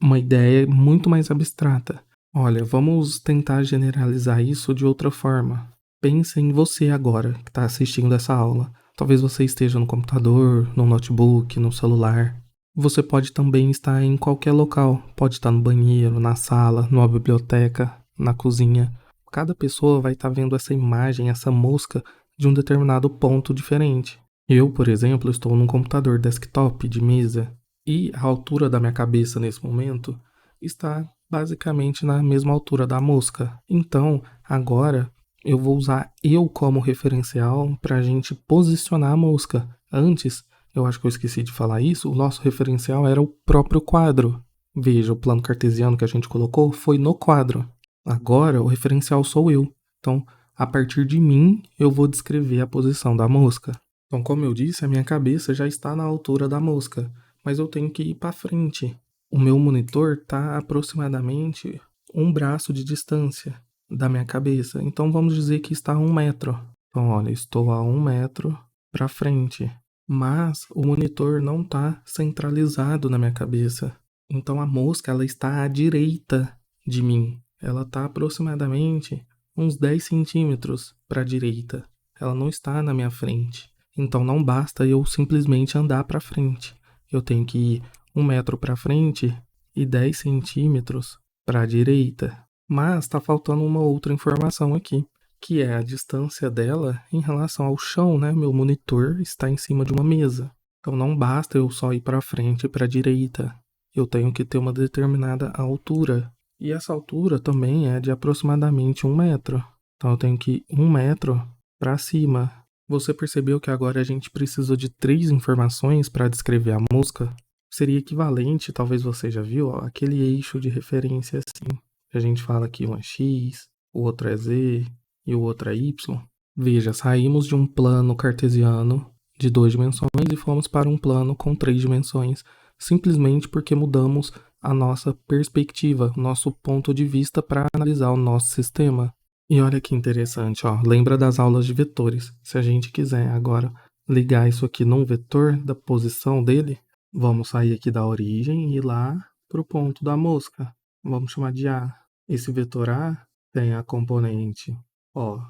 uma ideia muito mais abstrata. Olha, vamos tentar generalizar isso de outra forma. Pense em você agora, que está assistindo essa aula. Talvez você esteja no computador, no notebook, no celular. Você pode também estar em qualquer local. Pode estar no banheiro, na sala, numa biblioteca, na cozinha. Cada pessoa vai estar vendo essa imagem, essa mosca, de um determinado ponto diferente. Eu, por exemplo, estou num computador desktop de mesa e a altura da minha cabeça nesse momento está basicamente na mesma altura da mosca. Então, agora eu vou usar eu como referencial para a gente posicionar a mosca. Antes, eu acho que eu esqueci de falar isso, o nosso referencial era o próprio quadro. Veja, o plano cartesiano que a gente colocou foi no quadro. Agora, o referencial sou eu. Então, a partir de mim, eu vou descrever a posição da mosca. Então, como eu disse, a minha cabeça já está na altura da mosca, mas eu tenho que ir para frente. O meu monitor está aproximadamente um braço de distância da minha cabeça. Então vamos dizer que está a 1 metro. Então, olha, estou a 1 metro para frente. Mas o monitor não está centralizado na minha cabeça. Então a mosca ela está à direita de mim. Ela está aproximadamente uns 10 centímetros para a direita. Ela não está na minha frente. Então não basta eu simplesmente andar para frente. Eu tenho que ir 1 metro para frente e 10 centímetros para a direita. Mas está faltando uma outra informação aqui, que é a distância dela em relação ao chão, né? Meu monitor está em cima de uma mesa. Então não basta eu só ir para frente e para a direita. Eu tenho que ter uma determinada altura. E essa altura também é de aproximadamente 1 metro. Então eu tenho que ir 1 metro para cima. Você percebeu que agora a gente precisou de 3 informações para descrever a mosca? Seria equivalente, talvez você já viu, ó, aquele eixo de referência assim. A gente fala que um é X, o outro é Z e o outro é Y. Veja, saímos de um plano cartesiano de 2 dimensões e fomos para um plano com 3 dimensões, simplesmente porque mudamos a nossa perspectiva, nosso ponto de vista para analisar o nosso sistema. E olha que interessante, ó, lembra das aulas de vetores. Se a gente quiser agora ligar isso aqui num vetor da posição dele, vamos sair aqui da origem e ir lá para o ponto da mosca. Vamos chamar de A. Esse vetor A tem a componente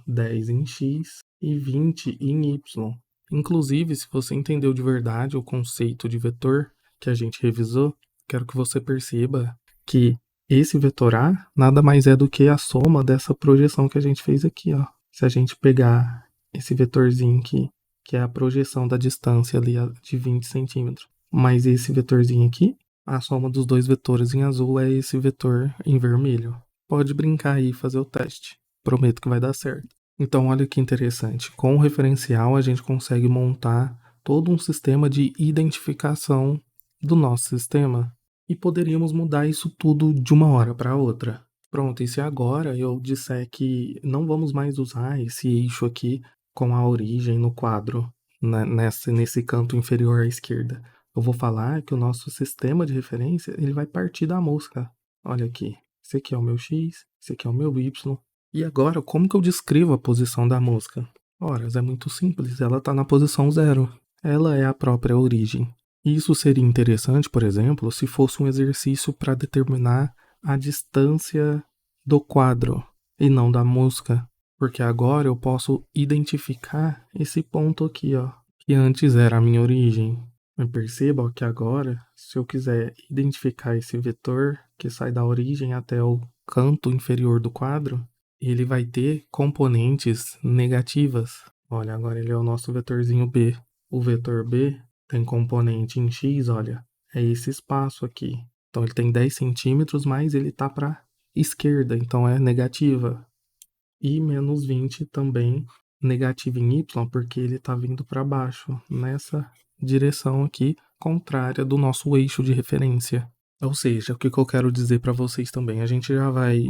10 em X e 20 em Y. Inclusive, se você entendeu de verdade o conceito de vetor que a gente revisou, quero que você perceba que esse vetor A nada mais é do que a soma dessa projeção que a gente fez aqui. Ó. Se a gente pegar esse vetorzinho aqui, que é a projeção da distância ali de 20 centímetros, mais esse vetorzinho aqui, a soma dos 2 vetores em azul é esse vetor em vermelho. Pode brincar aí e fazer o teste. Prometo que vai dar certo. Então, olha que interessante. Com o referencial, a gente consegue montar todo um sistema de identificação do nosso sistema e poderíamos mudar isso tudo de uma hora para outra. Pronto, e se agora eu disser que não vamos mais usar esse eixo aqui com a origem no quadro, nesse canto inferior à esquerda, eu vou falar que o nosso sistema de referência ele vai partir da mosca. Olha aqui, esse aqui é o meu X, esse aqui é o meu Y. E agora, como que eu descrevo a posição da mosca? Ora, é muito simples, ela está na posição 0. Ela é a própria origem. Isso seria interessante, por exemplo, se fosse um exercício para determinar a distância do quadro e não da mosca, porque agora eu posso identificar esse ponto aqui, ó, que antes era a minha origem. Mas perceba que agora, se eu quiser identificar esse vetor que sai da origem até o canto inferior do quadro, ele vai ter componentes negativas. Olha, agora ele é o nosso vetorzinho B. O vetor B tem componente em X, olha, é esse espaço aqui. Então ele tem 10 centímetros, mas ele está para esquerda, então é negativa. E menos 20 também negativo em Y, porque ele está vindo para baixo, nessa direção aqui, contrária do nosso eixo de referência. Ou seja, o que eu quero dizer para vocês também, a gente já vai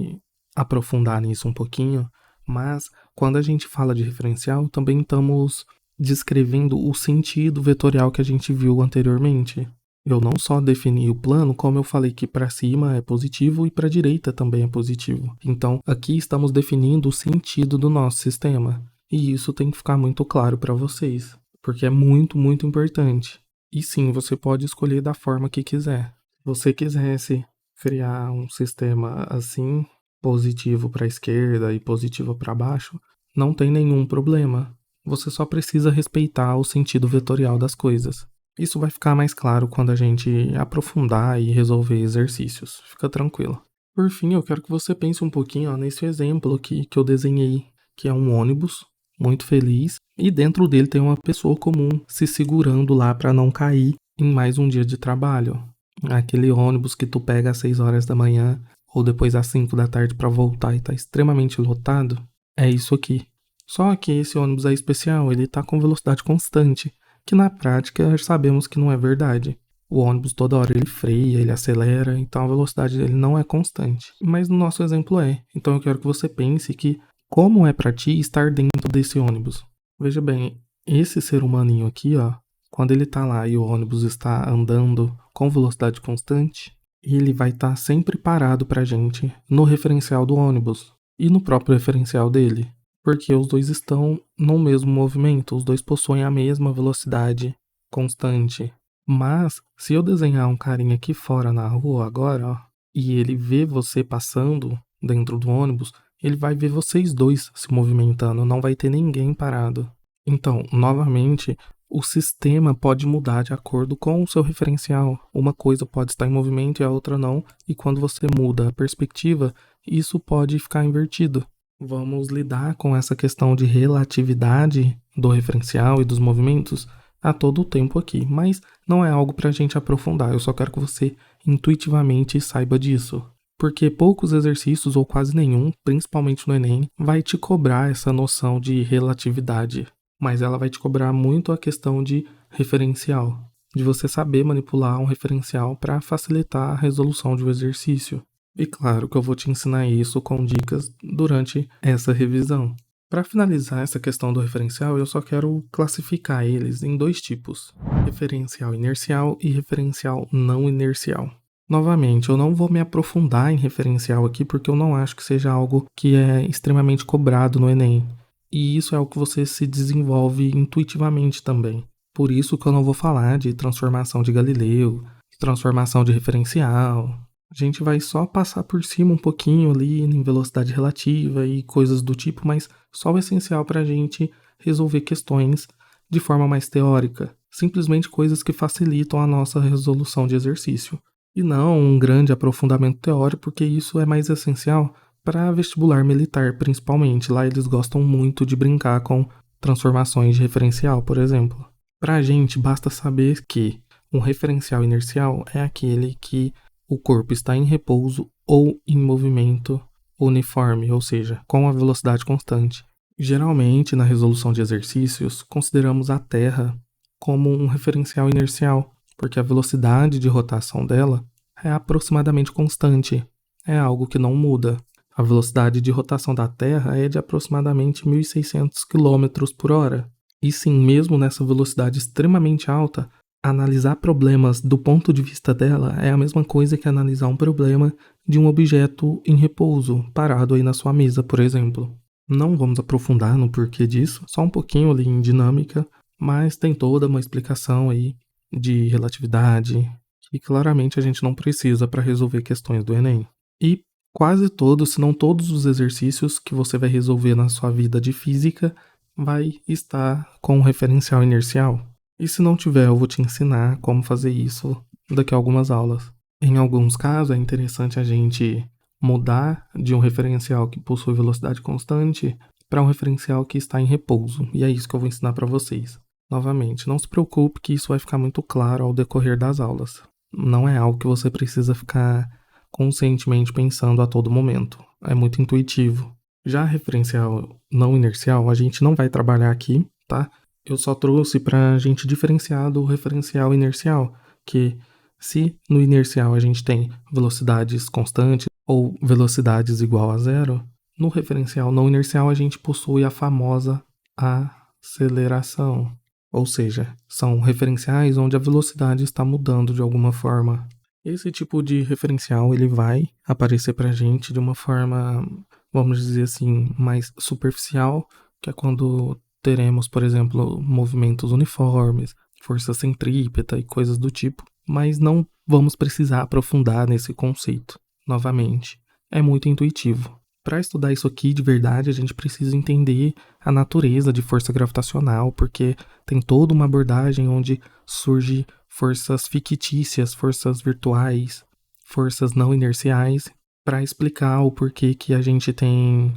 aprofundar nisso um pouquinho, mas quando a gente fala de referencial, também estamos descrevendo o sentido vetorial que a gente viu anteriormente. Eu não só defini o plano, como eu falei que para cima é positivo e para a direita também é positivo. Então, aqui estamos definindo o sentido do nosso sistema. E isso tem que ficar muito claro para vocês, porque é muito, muito importante. E sim, você pode escolher da forma que quiser. Se você quisesse criar um sistema assim, positivo para a esquerda e positivo para baixo, não tem nenhum problema. Você só precisa respeitar o sentido vetorial das coisas. Isso vai ficar mais claro quando a gente aprofundar e resolver exercícios. Fica tranquilo. Por fim, eu quero que você pense um pouquinho nesse exemplo aqui que eu desenhei, que é um ônibus muito feliz e dentro dele tem uma pessoa comum se segurando lá para não cair em mais um dia de trabalho. Aquele ônibus que tu pega às 6 horas da manhã ou depois às 5 da tarde para voltar e tá extremamente lotado, é isso aqui. Só que esse ônibus é especial, ele tá com velocidade constante, que na prática sabemos que não é verdade. O ônibus toda hora ele freia, ele acelera, então a velocidade dele não é constante. Mas no nosso exemplo é. Então eu quero que você pense que como é para ti estar dentro desse ônibus. Veja bem, esse ser humaninho aqui, ó, quando ele tá lá e o ônibus está andando com velocidade constante, ele vai estar sempre parado pra gente no referencial do ônibus e no próprio referencial dele. Porque os dois estão no mesmo movimento, os dois possuem a mesma velocidade constante. Mas, se eu desenhar um carinha aqui fora na rua agora, ó, e ele vê você passando dentro do ônibus, ele vai ver vocês dois se movimentando, não vai ter ninguém parado. Então, novamente, o sistema pode mudar de acordo com o seu referencial. Uma coisa pode estar em movimento e a outra não, e quando você muda a perspectiva, isso pode ficar invertido. Vamos lidar com essa questão de relatividade do referencial e dos movimentos a todo o tempo aqui, mas não é algo para a gente aprofundar, eu só quero que você intuitivamente saiba disso. Porque poucos exercícios, ou quase nenhum, principalmente no Enem, vai te cobrar essa noção de relatividade, mas ela vai te cobrar muito a questão de referencial, de você saber manipular um referencial para facilitar a resolução de um exercício. E claro que eu vou te ensinar isso com dicas durante essa revisão. Para finalizar essa questão do referencial, eu só quero classificar eles em 2 tipos: referencial inercial e referencial não inercial. Novamente, eu não vou me aprofundar em referencial aqui porque eu não acho que seja algo que é extremamente cobrado no Enem. E isso é algo que você se desenvolve intuitivamente também. Por isso que eu não vou falar de transformação de Galileu, transformação de referencial. A gente vai só passar por cima um pouquinho ali em velocidade relativa e coisas do tipo, mas só o essencial para a gente resolver questões de forma mais teórica. Simplesmente coisas que facilitam a nossa resolução de exercício. E não um grande aprofundamento teórico, porque isso é mais essencial para vestibular militar, principalmente. Lá eles gostam muito de brincar com transformações de referencial, por exemplo. Para a gente, basta saber que um referencial inercial é aquele que o corpo está em repouso ou em movimento uniforme, ou seja, com a velocidade constante. Geralmente, na resolução de exercícios, consideramos a Terra como um referencial inercial, porque a velocidade de rotação dela é aproximadamente constante, é algo que não muda. A velocidade de rotação da Terra é de aproximadamente 1.600 quilômetros por hora. E sim, mesmo nessa velocidade extremamente alta, analisar problemas do ponto de vista dela é a mesma coisa que analisar um problema de um objeto em repouso, parado aí na sua mesa, por exemplo. Não vamos aprofundar no porquê disso, só um pouquinho ali em dinâmica, mas tem toda uma explicação aí de relatividade que claramente a gente não precisa para resolver questões do Enem. E quase todos, se não todos os exercícios que você vai resolver na sua vida de física vai estar com um referencial inercial. E se não tiver, eu vou te ensinar como fazer isso daqui a algumas aulas. Em alguns casos, é interessante a gente mudar de um referencial que possui velocidade constante para um referencial que está em repouso. E é isso que eu vou ensinar para vocês. Novamente, não se preocupe que isso vai ficar muito claro ao decorrer das aulas. Não é algo que você precisa ficar conscientemente pensando a todo momento. É muito intuitivo. Já referencial não inercial, a gente não vai trabalhar aqui, tá? Eu só trouxe para a gente diferenciar do referencial inercial, que se no inercial a gente tem velocidades constantes ou velocidades igual a zero, no referencial não inercial a gente possui a famosa aceleração. Ou seja, são referenciais onde a velocidade está mudando de alguma forma. Esse tipo de referencial ele vai aparecer para a gente de uma forma, vamos dizer assim, mais superficial, que é quando teremos, por exemplo, movimentos uniformes, força centrípeta e coisas do tipo, mas não vamos precisar aprofundar nesse conceito. Novamente, é muito intuitivo. Para estudar isso aqui de verdade, a gente precisa entender a natureza de força gravitacional, porque tem toda uma abordagem onde surge forças fictícias, forças virtuais, forças não inerciais, para explicar o porquê que a gente tem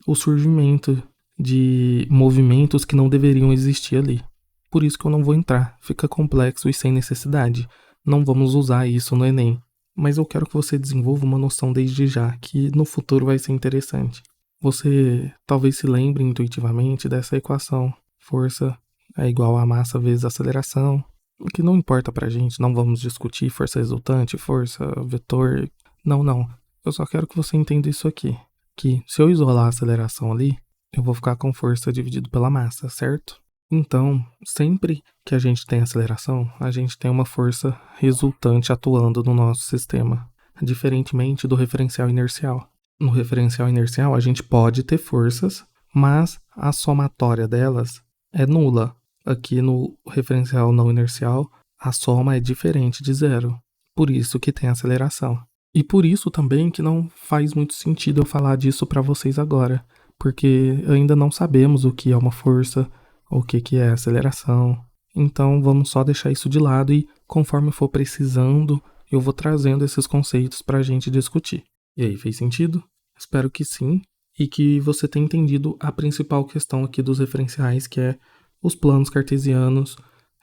o surgimento de movimentos que não deveriam existir ali. Por isso que eu não vou entrar, fica complexo e sem necessidade. Não vamos usar isso no Enem. Mas eu quero que você desenvolva uma noção desde já, que no futuro vai ser interessante. Você talvez se lembre intuitivamente dessa equação. Força é igual a massa vezes aceleração. O que não importa pra gente, não vamos discutir força resultante, força, vetor. Não. Eu só quero que você entenda isso aqui. Que se eu isolar a aceleração ali, eu vou ficar com força dividido pela massa, certo? Então, sempre que a gente tem aceleração, a gente tem uma força resultante atuando no nosso sistema, diferentemente do referencial inercial. No referencial inercial, a gente pode ter forças, mas a somatória delas é nula. Aqui no referencial não inercial, a soma é diferente de zero. Por isso que tem aceleração. E por isso também que não faz muito sentido eu falar disso para vocês agora, porque ainda não sabemos o que é uma força, o que é aceleração. Então vamos só deixar isso de lado e conforme for precisando, eu vou trazendo esses conceitos para a gente discutir. E aí, fez sentido? Espero que sim, e que você tenha entendido a principal questão aqui dos referenciais, que é os planos cartesianos,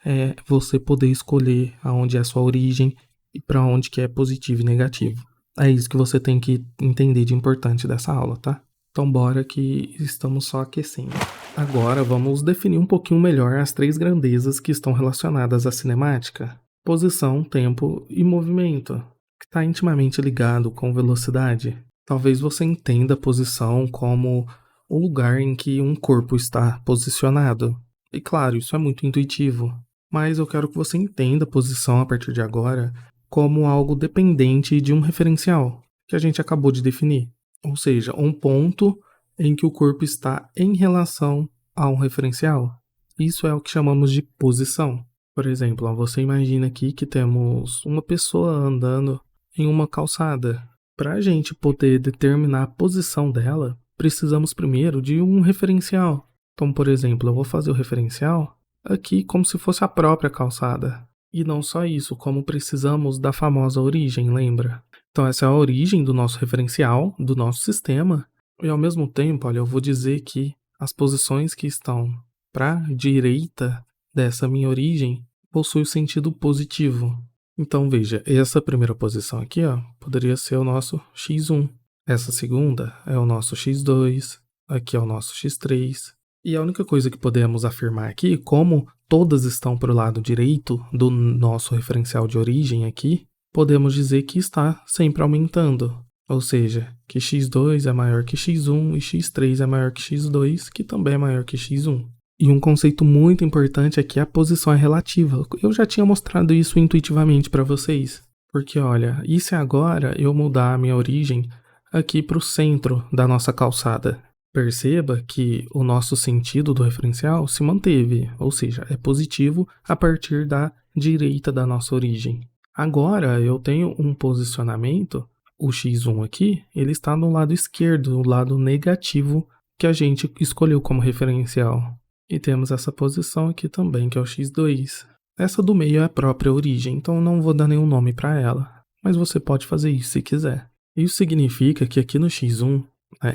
é você poder escolher aonde é a sua origem e para onde que é positivo e negativo. É isso que você tem que entender de importante dessa aula, tá? Então bora que estamos só aquecendo. Agora vamos definir um pouquinho melhor as três grandezas que estão relacionadas à cinemática: posição, tempo e movimento, que está intimamente ligado com velocidade. Talvez você entenda a posição como o lugar em que um corpo está posicionado. E claro, isso é muito intuitivo, mas eu quero que você entenda a posição a partir de agora como algo dependente de um referencial que a gente acabou de definir. Ou seja, um ponto em que o corpo está em relação a um referencial. Isso é o que chamamos de posição. Por exemplo, você imagina aqui que temos uma pessoa andando em uma calçada. Para a gente poder determinar a posição dela, precisamos primeiro de um referencial. Então, por exemplo, eu vou fazer o referencial aqui como se fosse a própria calçada. E não só isso, como precisamos da famosa origem, lembra? Então essa é a origem do nosso referencial, do nosso sistema. E ao mesmo tempo, olha, eu vou dizer que as posições que estão para a direita dessa minha origem possuem sentido positivo. Então veja, essa primeira posição aqui, ó, poderia ser o nosso x1. Essa segunda é o nosso x2. aqui é o nosso x3. E a única coisa que podemos afirmar aqui, como todas estão para o lado direito do nosso referencial de origem aqui, podemos dizer que está sempre aumentando. Ou seja, que x2 é maior que x1 e x3 é maior que x2, que também é maior que x1. E um conceito muito importante é que a posição é relativa. Eu já tinha mostrado isso intuitivamente para vocês. Porque, olha, e se agora eu mudar a minha origem aqui para o centro da nossa calçada? Perceba que o nosso sentido do referencial se manteve, ou seja, é positivo a partir da direita da nossa origem. Agora eu tenho um posicionamento, o x1 aqui, ele está no lado esquerdo, no lado negativo que a gente escolheu como referencial. E temos essa posição aqui também, que é o x2. Essa do meio é a própria origem, então não vou dar nenhum nome para ela, mas você pode fazer isso se quiser. Isso significa que aqui no x1,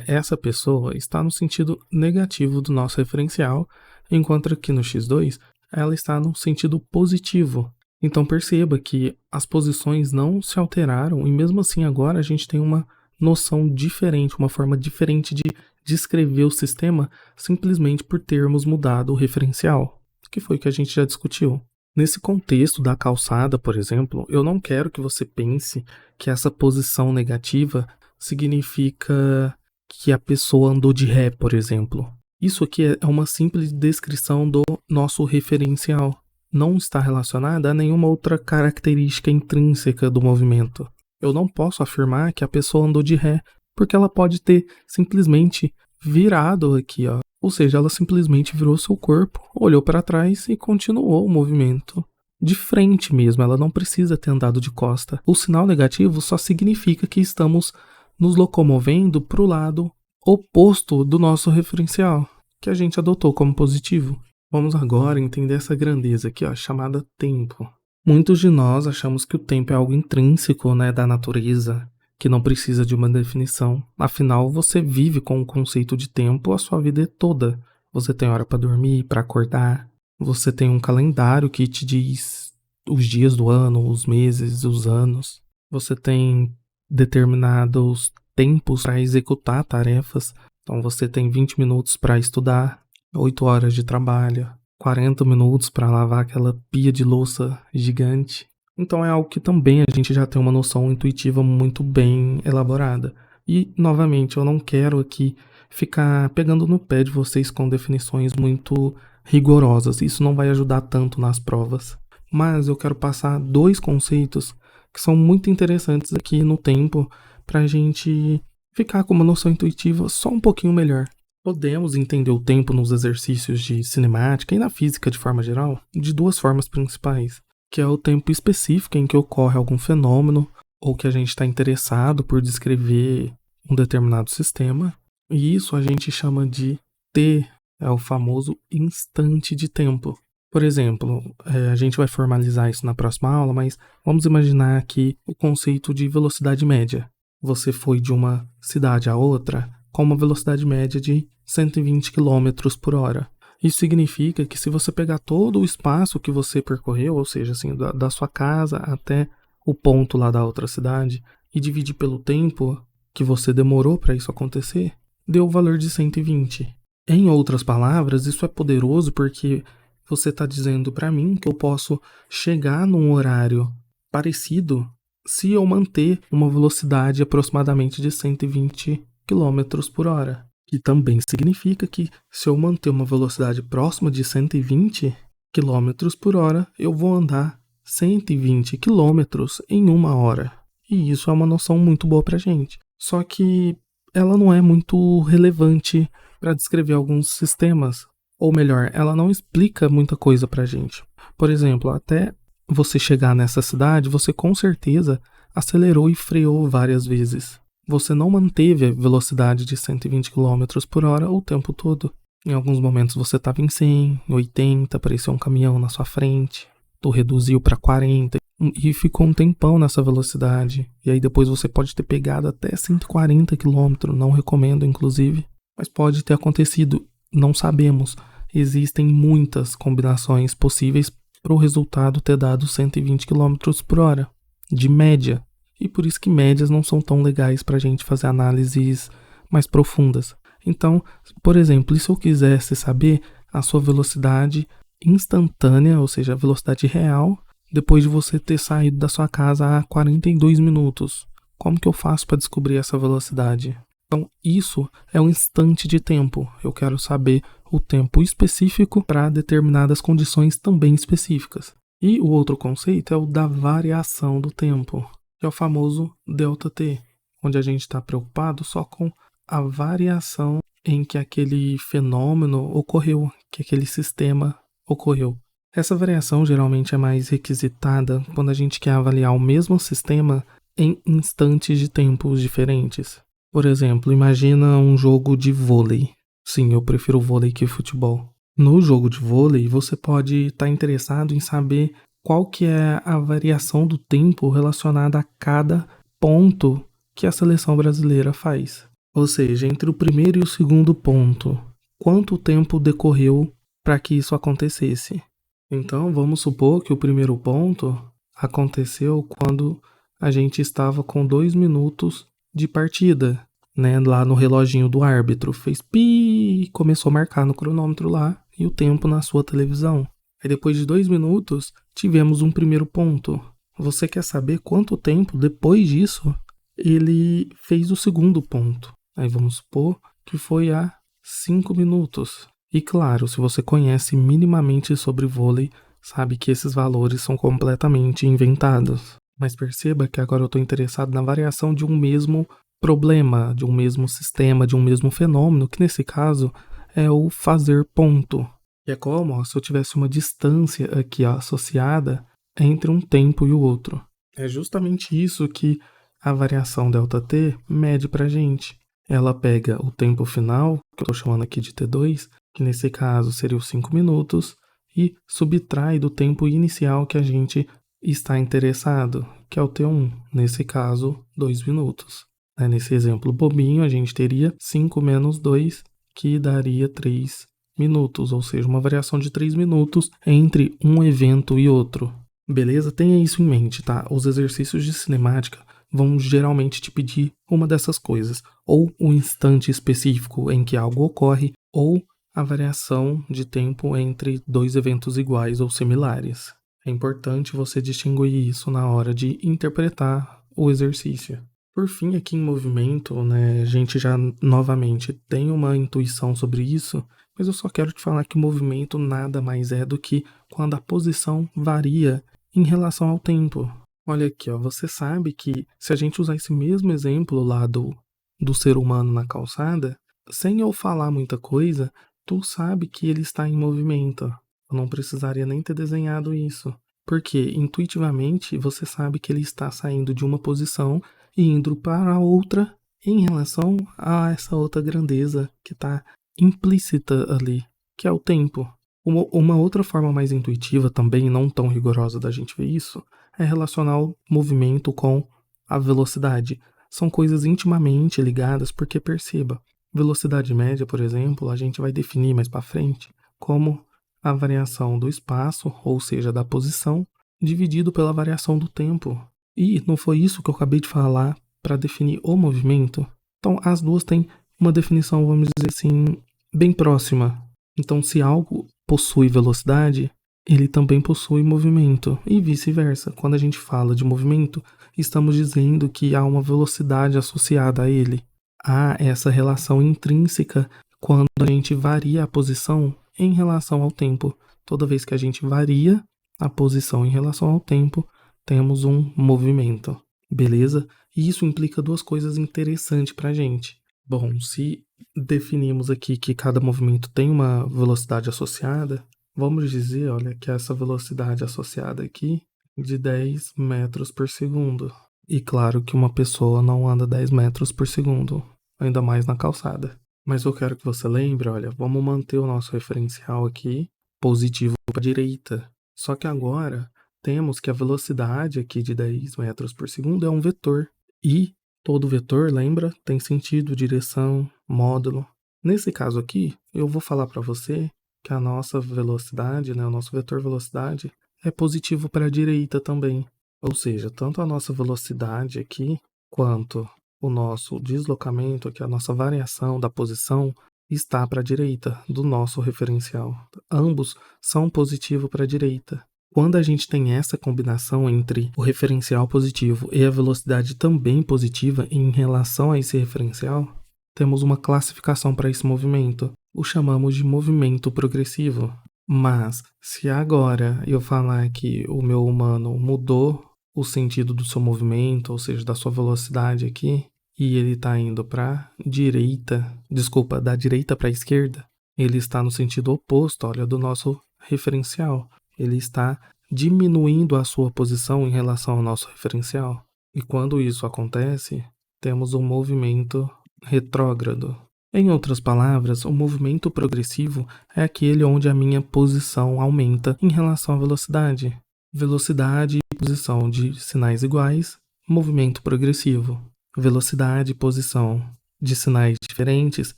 essa pessoa está no sentido negativo do nosso referencial, enquanto aqui no x2, ela está no sentido positivo. Então perceba que as posições não se alteraram e mesmo assim agora a gente tem uma noção diferente, uma forma diferente de descrever o sistema simplesmente por termos mudado o referencial, que foi o que a gente já discutiu. Nesse contexto da calçada, por exemplo, eu não quero que você pense que essa posição negativa significa que a pessoa andou de ré, por exemplo. Isso aqui é uma simples descrição do nosso referencial. Não está relacionada a nenhuma outra característica intrínseca do movimento. Eu não posso afirmar que a pessoa andou de ré, porque ela pode ter simplesmente virado aqui, ó. Ou seja, ela simplesmente virou seu corpo, olhou para trás e continuou o movimento. De frente mesmo, ela não precisa ter andado de costa. O sinal negativo só significa que estamos nos locomovendo para o lado oposto do nosso referencial, que a gente adotou como positivo. Vamos agora entender essa grandeza aqui, ó, chamada tempo. Muitos de nós achamos que o tempo é algo intrínseco, da natureza, que não precisa de uma definição. Afinal, você vive com o conceito de tempo a sua vida toda. Você tem hora para dormir, para acordar. Você tem um calendário que te diz os dias do ano, os meses, os anos. Você tem determinados tempos para executar tarefas. Então você tem 20 minutos para estudar, 8 horas de trabalho, 40 minutos para lavar aquela pia de louça gigante. Então é algo que também a gente já tem uma noção intuitiva muito bem elaborada. E, novamente, eu não quero aqui ficar pegando no pé de vocês com definições muito rigorosas. Isso não vai ajudar tanto nas provas. Mas eu quero passar 2 conceitos que são muito interessantes aqui no tempo para a gente ficar com uma noção intuitiva só um pouquinho melhor. Podemos entender o tempo nos exercícios de cinemática e na física de forma geral de 2 formas principais, que é o tempo específico em que ocorre algum fenômeno ou que a gente está interessado por descrever um determinado sistema, e isso a gente chama de T, é o famoso instante de tempo. Por exemplo, a gente vai formalizar isso na próxima aula, mas vamos imaginar aqui o conceito de velocidade média. Você foi de uma cidade a outra com uma velocidade média de 120 km por hora. Isso significa que se você pegar todo o espaço que você percorreu, ou seja, assim, da sua casa até o ponto lá da outra cidade, e dividir pelo tempo que você demorou para isso acontecer, deu o valor de 120. Em outras palavras, isso é poderoso porque você está dizendo para mim que eu posso chegar num horário parecido se eu manter uma velocidade aproximadamente de 120 km por hora. Que também significa que se eu manter uma velocidade próxima de 120 km por hora, eu vou andar 120 km em 1 hora. E isso é uma noção muito boa pra gente. Só que ela não é muito relevante para descrever alguns sistemas. Ou melhor, ela não explica muita coisa pra gente. Por exemplo, até você chegar nessa cidade, você com certeza acelerou e freou várias vezes. Você não manteve a velocidade de 120 km por hora o tempo todo. Em alguns momentos você estava em 100, 80, apareceu um caminhão na sua frente. Tu reduziu para 40 e ficou um tempão nessa velocidade. E aí depois você pode ter pegado até 140 km, não recomendo inclusive. Mas pode ter acontecido, não sabemos. Existem muitas combinações possíveis para o resultado ter dado 120 km por hora, de média. E por isso que médias não são tão legais para a gente fazer análises mais profundas. Então, por exemplo, e se eu quisesse saber a sua velocidade instantânea, ou seja, a velocidade real, depois de você ter saído da sua casa há 42 minutos? Como que eu faço para descobrir essa velocidade? Então, isso é um instante de tempo. Eu quero saber o tempo específico para determinadas condições também específicas. E o outro conceito é o da variação do tempo, que é o famoso ΔT, onde a gente está preocupado só com a variação em que aquele fenômeno ocorreu, que aquele sistema ocorreu. Essa variação geralmente é mais requisitada quando a gente quer avaliar o mesmo sistema em instantes de tempos diferentes. Por exemplo, imagina um jogo de vôlei. Sim, eu prefiro vôlei que futebol. No jogo de vôlei, você pode estar interessado em saber qual que é a variação do tempo relacionada a cada ponto que a seleção brasileira faz. Ou seja, entre o primeiro e o segundo ponto, quanto tempo decorreu para que isso acontecesse? Então, vamos supor que o primeiro ponto aconteceu quando a gente estava com 2 minutos de partida, né? Lá no reloginho do árbitro. Fez pi, começou a marcar no cronômetro lá e o tempo na sua televisão. Aí depois de 2 minutos, tivemos um primeiro ponto. Você quer saber quanto tempo depois disso ele fez o segundo ponto? Aí vamos supor que foi há 5 minutos. E claro, se você conhece minimamente sobre vôlei, sabe que esses valores são completamente inventados. Mas perceba que agora eu estou interessado na variação de um mesmo problema, de um mesmo sistema, de um mesmo fenômeno, que nesse caso é o fazer ponto. E é como se eu tivesse uma distância aqui associada entre um tempo e o outro. É justamente isso que a variação ΔT mede pra gente. Ela pega o tempo final, que eu estou chamando aqui de T2, que nesse caso seria os 5 minutos, e subtrai do tempo inicial que a gente está interessado, que é o T1, nesse caso, 2 minutos. Nesse exemplo bobinho, a gente teria 5 menos 2, que daria 3 minutos, ou seja, uma variação de 3 minutos entre um evento e outro. Beleza? Tenha isso em mente, tá? Os exercícios de cinemática vão geralmente te pedir uma dessas coisas, ou o instante específico em que algo ocorre, ou a variação de tempo entre dois eventos iguais ou similares. É importante você distinguir isso na hora de interpretar o exercício. Por fim, aqui em movimento, né, a gente já novamente tem uma intuição sobre isso, mas eu só quero te falar que o movimento nada mais é do que quando a posição varia em relação ao tempo. Olha aqui, ó, você sabe que se a gente usar esse mesmo exemplo lá do ser humano na calçada, sem eu falar muita coisa, tu sabe que ele está em movimento. Eu não precisaria nem ter desenhado isso. Porque intuitivamente você sabe que ele está saindo de uma posição e indo para outra em relação a essa outra grandeza que está implícita ali, que é o tempo. Uma outra forma mais intuitiva também, não tão rigorosa da gente ver isso, é relacionar o movimento com a velocidade. São coisas intimamente ligadas porque perceba, velocidade média, por exemplo, a gente vai definir mais para frente como a variação do espaço, ou seja, da posição, dividido pela variação do tempo. E não foi isso que eu acabei de falar para definir o movimento? Então, as duas têm uma definição, vamos dizer assim, bem próxima. Então, se algo possui velocidade, ele também possui movimento, e vice-versa. Quando a gente fala de movimento, estamos dizendo que há uma velocidade associada a ele. Há essa relação intrínseca quando a gente varia a posição em relação ao tempo. Toda vez que a gente varia a posição em relação ao tempo, temos um movimento, beleza? E isso implica duas coisas interessantes para a gente. Bom, se definimos aqui que cada movimento tem uma velocidade associada, vamos dizer, olha, que essa velocidade associada aqui de 10 metros por segundo. E claro que uma pessoa não anda 10 metros por segundo, ainda mais na calçada. Mas eu quero que você lembre, olha, vamos manter o nosso referencial aqui positivo para a direita. Só que agora temos que a velocidade aqui de 10 metros por segundo é um vetor. E todo vetor, lembra, tem sentido, direção, módulo. Nesse caso aqui, eu vou falar para você que a nossa velocidade, né, o nosso vetor velocidade, é positivo para a direita também. Ou seja, tanto a nossa velocidade aqui, quanto o nosso deslocamento, aqui a nossa variação da posição, está para a direita do nosso referencial. Ambos são positivo para a direita. Quando a gente tem essa combinação entre o referencial positivo e a velocidade também positiva em relação a esse referencial, temos uma classificação para esse movimento. O chamamos de movimento progressivo. Mas, se agora eu falar que o meu humano mudou o sentido do seu movimento, ou seja, da sua velocidade aqui, e ele está indo para direita, desculpa, da direita para a esquerda, ele está no sentido oposto, olha, do nosso referencial. Ele está diminuindo a sua posição em relação ao nosso referencial. E quando isso acontece, temos um movimento retrógrado. Em outras palavras, o movimento progressivo é aquele onde a minha posição aumenta em relação à velocidade. Velocidade e posição de sinais iguais, movimento progressivo. Velocidade e posição de sinais diferentes,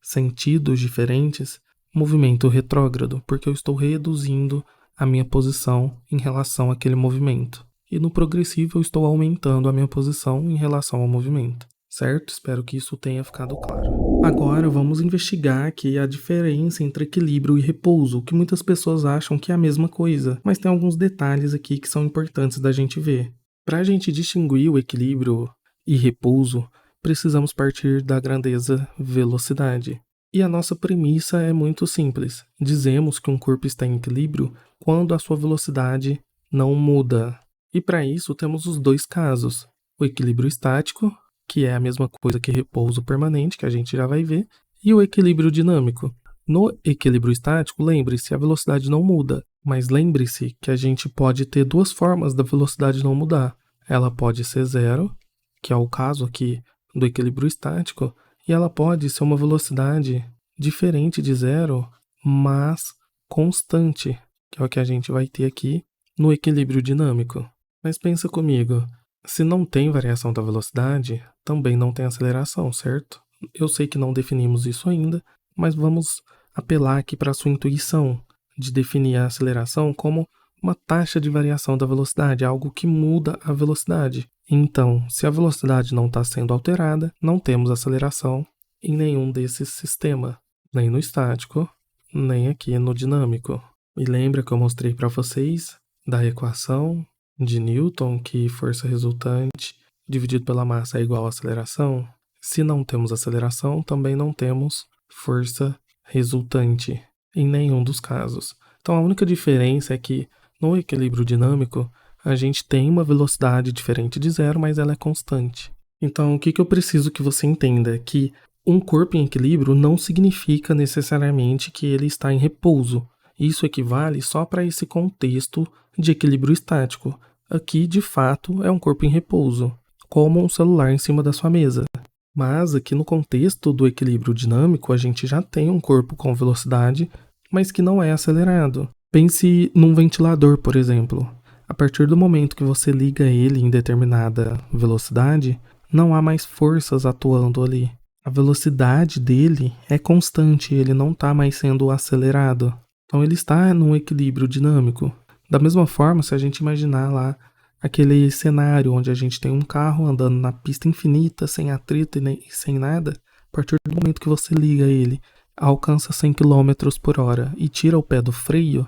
sentidos diferentes, movimento retrógrado, porque eu estou reduzindo a minha posição em relação àquele movimento. E no progressivo eu estou aumentando a minha posição em relação ao movimento. Certo? Espero que isso tenha ficado claro. Agora vamos investigar aqui a diferença entre equilíbrio e repouso, que muitas pessoas acham que é a mesma coisa, mas tem alguns detalhes aqui que são importantes da gente ver. Para a gente distinguir o equilíbrio e repouso, precisamos partir da grandeza velocidade. E a nossa premissa é muito simples. Dizemos que um corpo está em equilíbrio quando a sua velocidade não muda. E para isso temos os dois casos. O equilíbrio estático, que é a mesma coisa que repouso permanente, que a gente já vai ver, e o equilíbrio dinâmico. No equilíbrio estático, lembre-se, a velocidade não muda, mas lembre-se que a gente pode ter duas formas da velocidade não mudar. Ela pode ser zero, que é o caso aqui do equilíbrio estático, e ela pode ser uma velocidade diferente de zero, mas constante, que é o que a gente vai ter aqui no equilíbrio dinâmico. Mas pensa comigo, se não tem variação da velocidade, também não tem aceleração, certo? Eu sei que não definimos isso ainda, mas vamos apelar aqui para a sua intuição de definir a aceleração como uma taxa de variação da velocidade, algo que muda a velocidade. Então, se a velocidade não está sendo alterada, não temos aceleração em nenhum desses sistemas, nem no estático, nem aqui no dinâmico. E lembra que eu mostrei para vocês da equação de Newton, que força resultante dividido pela massa é igual a aceleração? Se não temos aceleração, também não temos força resultante em nenhum dos casos. Então a única diferença é que no equilíbrio dinâmico a gente tem uma velocidade diferente de zero, mas ela é constante. Então o que eu preciso que você entenda é que um corpo em equilíbrio não significa necessariamente que ele está em repouso. Isso equivale só para esse contexto de equilíbrio estático. Aqui, de fato, é um corpo em repouso, como um celular em cima da sua mesa. Mas aqui no contexto do equilíbrio dinâmico, a gente já tem um corpo com velocidade, mas que não é acelerado. Pense num ventilador, por exemplo. A partir do momento que você liga ele em determinada velocidade, não há mais forças atuando ali. A velocidade dele é constante, ele não está mais sendo acelerado. Então ele está num equilíbrio dinâmico. Da mesma forma, se a gente imaginar lá aquele cenário onde a gente tem um carro andando na pista infinita, sem atrito e sem nada, a partir do momento que você liga ele, alcança 100 km por hora e tira o pé do freio,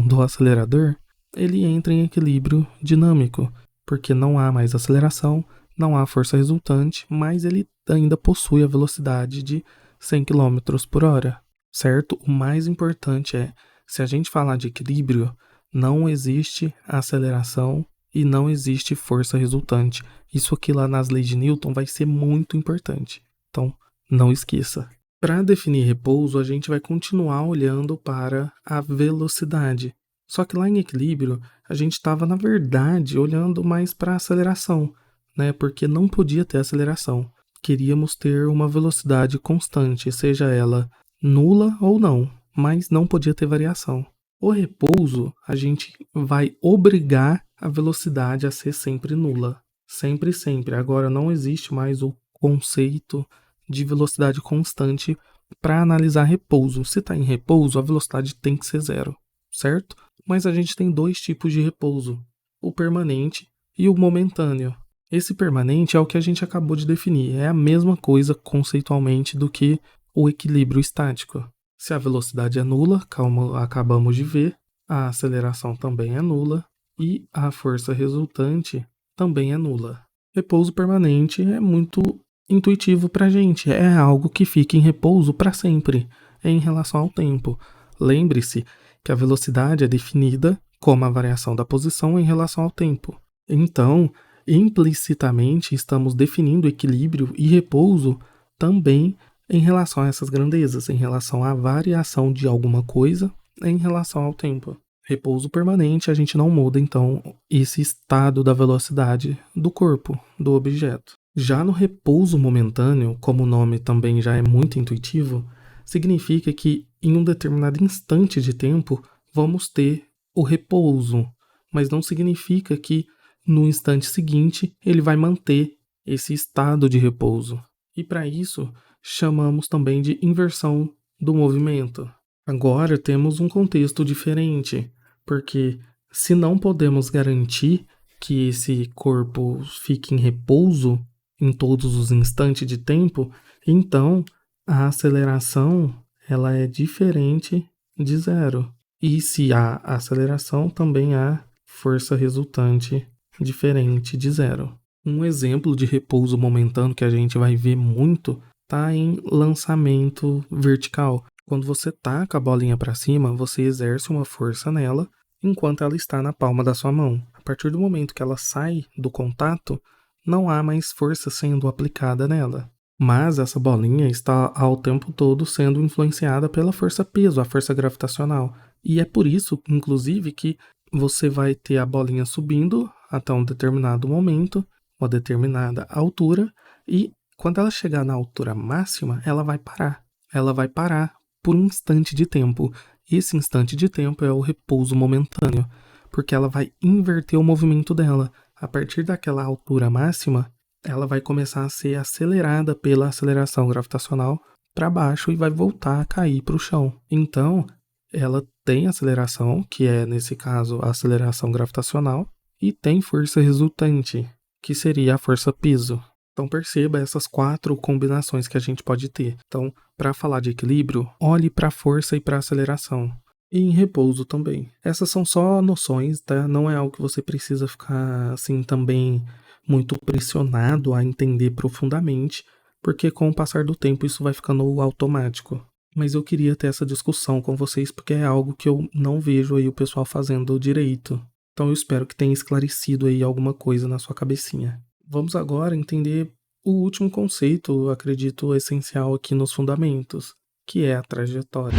do acelerador, ele entra em equilíbrio dinâmico, porque não há mais aceleração, não há força resultante, mas ele ainda possui a velocidade de 100 km por hora, certo? O mais importante é, se a gente falar de equilíbrio, não existe aceleração e não existe força resultante. Isso aqui lá nas leis de Newton vai ser muito importante. Então, não esqueça. Para definir repouso, a gente vai continuar olhando para a velocidade. Só que lá em equilíbrio, a gente estava, na verdade, olhando mais para a aceleração, né? Porque não podia ter aceleração. Queríamos ter uma velocidade constante, seja ela nula ou não, mas não podia ter variação. O repouso, a gente vai obrigar a velocidade a ser sempre nula. Sempre, sempre. Agora não existe mais o conceito de velocidade constante para analisar repouso. Se está em repouso, a velocidade tem que ser zero, certo? Mas a gente tem dois tipos de repouso, o permanente e o momentâneo. Esse permanente é o que a gente acabou de definir, é a mesma coisa conceitualmente do que o equilíbrio estático. Se a velocidade é nula, como acabamos de ver, a aceleração também é nula e a força resultante também é nula. Repouso permanente é muito intuitivo para a gente, é algo que fica em repouso para sempre, em relação ao tempo. Lembre-se que a velocidade é definida como a variação da posição em relação ao tempo. Então, implicitamente, estamos definindo equilíbrio e repouso também em relação a essas grandezas, em relação à variação de alguma coisa em relação ao tempo. Repouso permanente, a gente não muda, então, esse estado da velocidade do corpo, do objeto. Já no repouso momentâneo, como o nome também já é muito intuitivo, significa que em um determinado instante de tempo vamos ter o repouso, mas não significa que no instante seguinte ele vai manter esse estado de repouso. E para isso, chamamos também de inversão do movimento. Agora temos um contexto diferente, porque se não podemos garantir que esse corpo fique em repouso em todos os instantes de tempo, então a aceleração ela é diferente de zero. E se há aceleração, também há força resultante diferente de zero. Um exemplo de repouso momentâneo que a gente vai ver muito está em lançamento vertical. Quando você taca a bolinha para cima, você exerce uma força nela enquanto ela está na palma da sua mão. A partir do momento que ela sai do contato, não há mais força sendo aplicada nela. Mas essa bolinha está ao tempo todo sendo influenciada pela força peso, a força gravitacional. E é por isso, inclusive, que você vai ter a bolinha subindo até um determinado momento, uma determinada altura, e quando ela chegar na altura máxima, ela vai parar. Ela vai parar por um instante de tempo. Esse instante de tempo é o repouso momentâneo, porque ela vai inverter o movimento dela. A partir daquela altura máxima, ela vai começar a ser acelerada pela aceleração gravitacional para baixo e vai voltar a cair para o chão. Então, ela tem aceleração, que é, nesse caso, a aceleração gravitacional, e tem força resultante, que seria a força peso. Então perceba essas 4 combinações que a gente pode ter. Então, para falar de equilíbrio, olhe para a força e para a aceleração. E em repouso também. Essas são só noções, tá? Não é algo que você precisa ficar assim também muito pressionado a entender profundamente, porque com o passar do tempo isso vai ficando automático. Mas eu queria ter essa discussão com vocês porque é algo que eu não vejo aí o pessoal fazendo direito. Então eu espero que tenha esclarecido aí alguma coisa na sua cabecinha. Vamos agora entender o último conceito, acredito, essencial aqui nos fundamentos, que é a trajetória.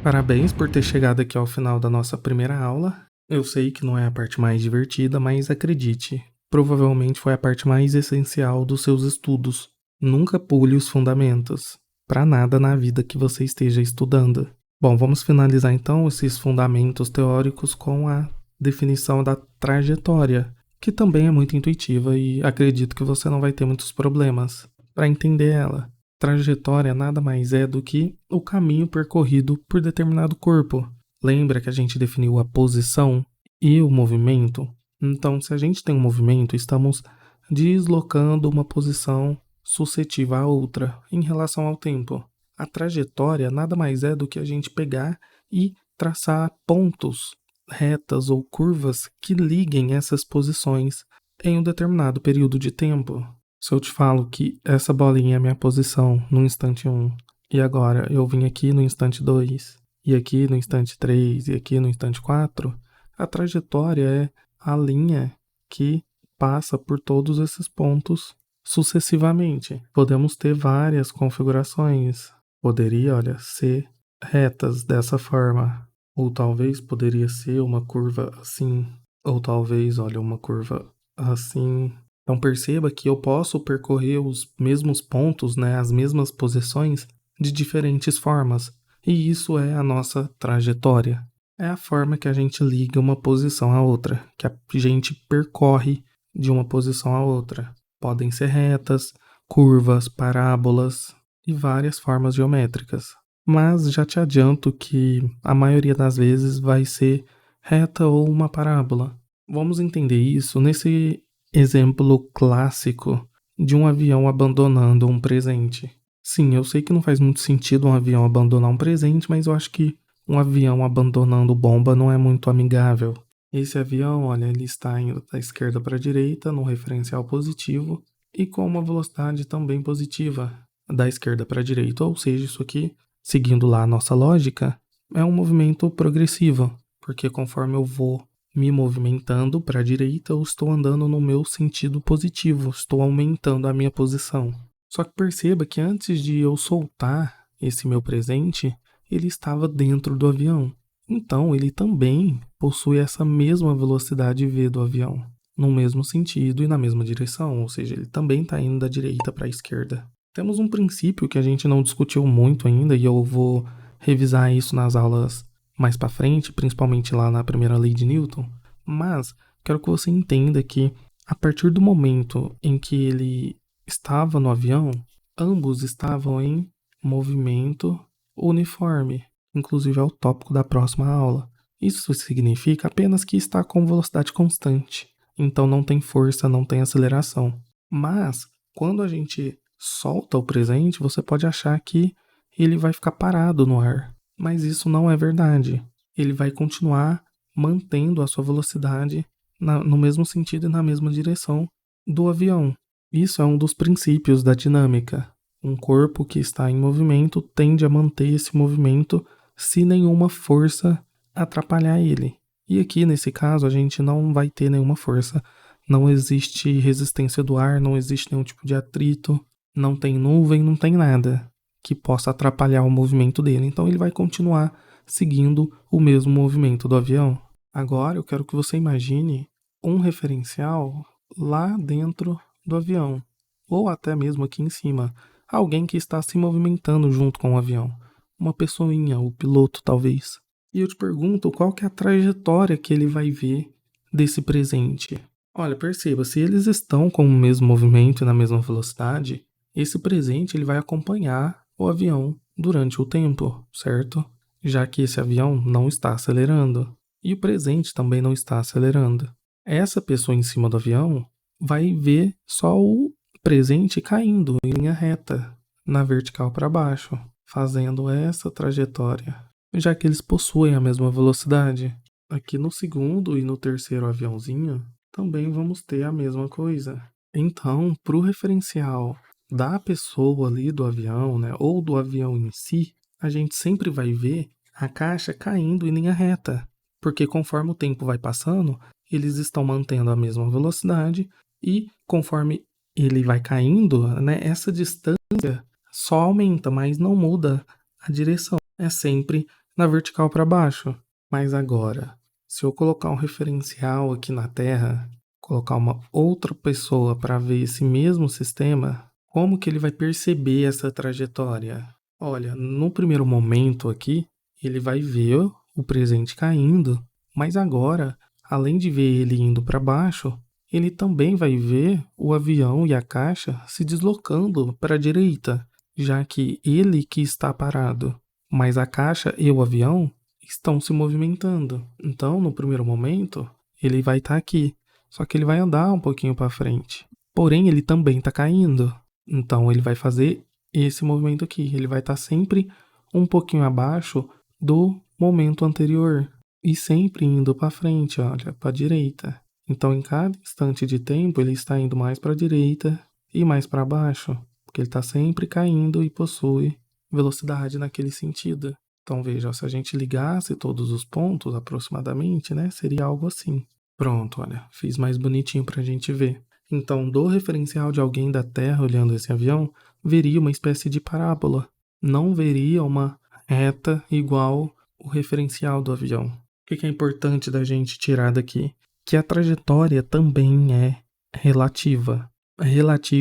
Parabéns por ter chegado aqui ao final da nossa primeira aula. Eu sei que não é a parte mais divertida, mas acredite, provavelmente foi a parte mais essencial dos seus estudos. Nunca pule os fundamentos, para nada na vida que você esteja estudando. Bom, vamos finalizar então esses fundamentos teóricos com a definição da trajetória, que também é muito intuitiva e acredito que você não vai ter muitos problemas para entender ela. Trajetória nada mais é do que o caminho percorrido por determinado corpo. Lembra que a gente definiu a posição e o movimento? Então, se a gente tem um movimento, estamos deslocando uma posição suscetível à outra em relação ao tempo. A trajetória nada mais é do que a gente pegar e traçar pontos, retas ou curvas que liguem essas posições em um determinado período de tempo. Se eu te falo que essa bolinha é a minha posição no instante 1, e agora eu vim aqui no instante 2, e aqui no instante 3, e aqui no instante 4, a trajetória é a linha que passa por todos esses pontos sucessivamente. Podemos ter várias configurações. Poderia, ser retas dessa forma. Ou talvez poderia ser uma curva assim. Ou talvez, uma curva assim. Então perceba que eu posso percorrer os mesmos pontos, as mesmas posições, de diferentes formas. E isso é a nossa trajetória. É a forma que a gente liga uma posição à outra, que a gente percorre de uma posição à outra. Podem ser retas, curvas, parábolas e várias formas geométricas. Mas já te adianto que a maioria das vezes vai ser reta ou uma parábola. Vamos entender isso nesse exemplo clássico de um avião abandonando um presente. Sim, eu sei que não faz muito sentido um avião abandonar um presente, mas eu acho que um avião abandonando bomba não é muito amigável. Esse avião, olha, ele está indo da esquerda para a direita, no referencial positivo, e com uma velocidade também positiva, da esquerda para a direita. Ou seja, isso aqui, seguindo lá a nossa lógica, é um movimento progressivo, porque conforme eu vou me movimentando para a direita, eu estou andando no meu sentido positivo, estou aumentando a minha posição. Só que perceba que antes de eu soltar esse meu presente, ele estava dentro do avião. Então, ele também possui essa mesma velocidade V do avião, no mesmo sentido e na mesma direção, ou seja, ele também está indo da direita para a esquerda. Temos um princípio que a gente não discutiu muito ainda e eu vou revisar isso nas aulas mais para frente, principalmente lá na primeira lei de Newton, mas quero que você entenda que a partir do momento em que ele estava no avião, ambos estavam em movimento uniforme, inclusive é o tópico da próxima aula. Isso significa apenas que está com velocidade constante, então não tem força, não tem aceleração. Mas, quando a gente solta o presente, você pode achar que ele vai ficar parado no ar, mas isso não é verdade. Ele vai continuar mantendo a sua velocidade no mesmo sentido e na mesma direção do avião. Isso é um dos princípios da dinâmica. Um corpo que está em movimento tende a manter esse movimento se nenhuma força atrapalhar ele. E aqui, nesse caso, a gente não vai ter nenhuma força. Não existe resistência do ar, não existe nenhum tipo de atrito, não tem nuvem, não tem nada que possa atrapalhar o movimento dele. Então ele vai continuar seguindo o mesmo movimento do avião. Agora eu quero que você imagine um referencial lá dentro do avião, ou até mesmo aqui em cima, alguém que está se movimentando junto com o avião, uma pessoinha, o piloto talvez. E eu te pergunto qual que é a trajetória que ele vai ver desse presente. Olha, perceba, se eles estão com o mesmo movimento e na mesma velocidade, esse presente ele vai acompanhar o avião durante o tempo, certo? Já que esse avião não está acelerando e o presente também não está acelerando. Essa pessoa em cima do avião vai ver só o presente caindo em linha reta, na vertical para baixo, fazendo essa trajetória, já que eles possuem a mesma velocidade. Aqui no segundo e no terceiro aviãozinho, também vamos ter a mesma coisa. Então, para o referencial da pessoa ali do avião, né, ou do avião em si, a gente sempre vai ver a caixa caindo em linha reta, porque conforme o tempo vai passando, eles estão mantendo a mesma velocidade e conforme ele vai caindo, né, essa distância só aumenta, mas não muda a direção. É sempre na vertical para baixo. Mas agora, se eu colocar um referencial aqui na Terra, colocar uma outra pessoa para ver esse mesmo sistema, como que ele vai perceber essa trajetória? Olha, no primeiro momento aqui, ele vai ver o presente caindo, mas agora, além de ver ele indo para baixo, ele também vai ver o avião e a caixa se deslocando para a direita, já que ele que está parado, mas a caixa e o avião estão se movimentando. Então, no primeiro momento, ele vai estar aqui, só que ele vai andar um pouquinho para frente. Porém, ele também está caindo. Então, ele vai fazer esse movimento aqui. Ele vai estar sempre um pouquinho abaixo do momento anterior e sempre indo para frente, olha, para a direita. Então, em cada instante de tempo, ele está indo mais para a direita e mais para baixo, porque ele está sempre caindo e possui velocidade naquele sentido. Então, veja, se a gente ligasse todos os pontos aproximadamente, né, seria algo assim. Pronto, olha, fiz mais bonitinho para a gente ver. Então, do referencial de alguém da Terra olhando esse avião, veria uma espécie de parábola. Não veria uma reta igual o referencial do avião. O que é importante da gente tirar daqui? Que a trajetória também é relativa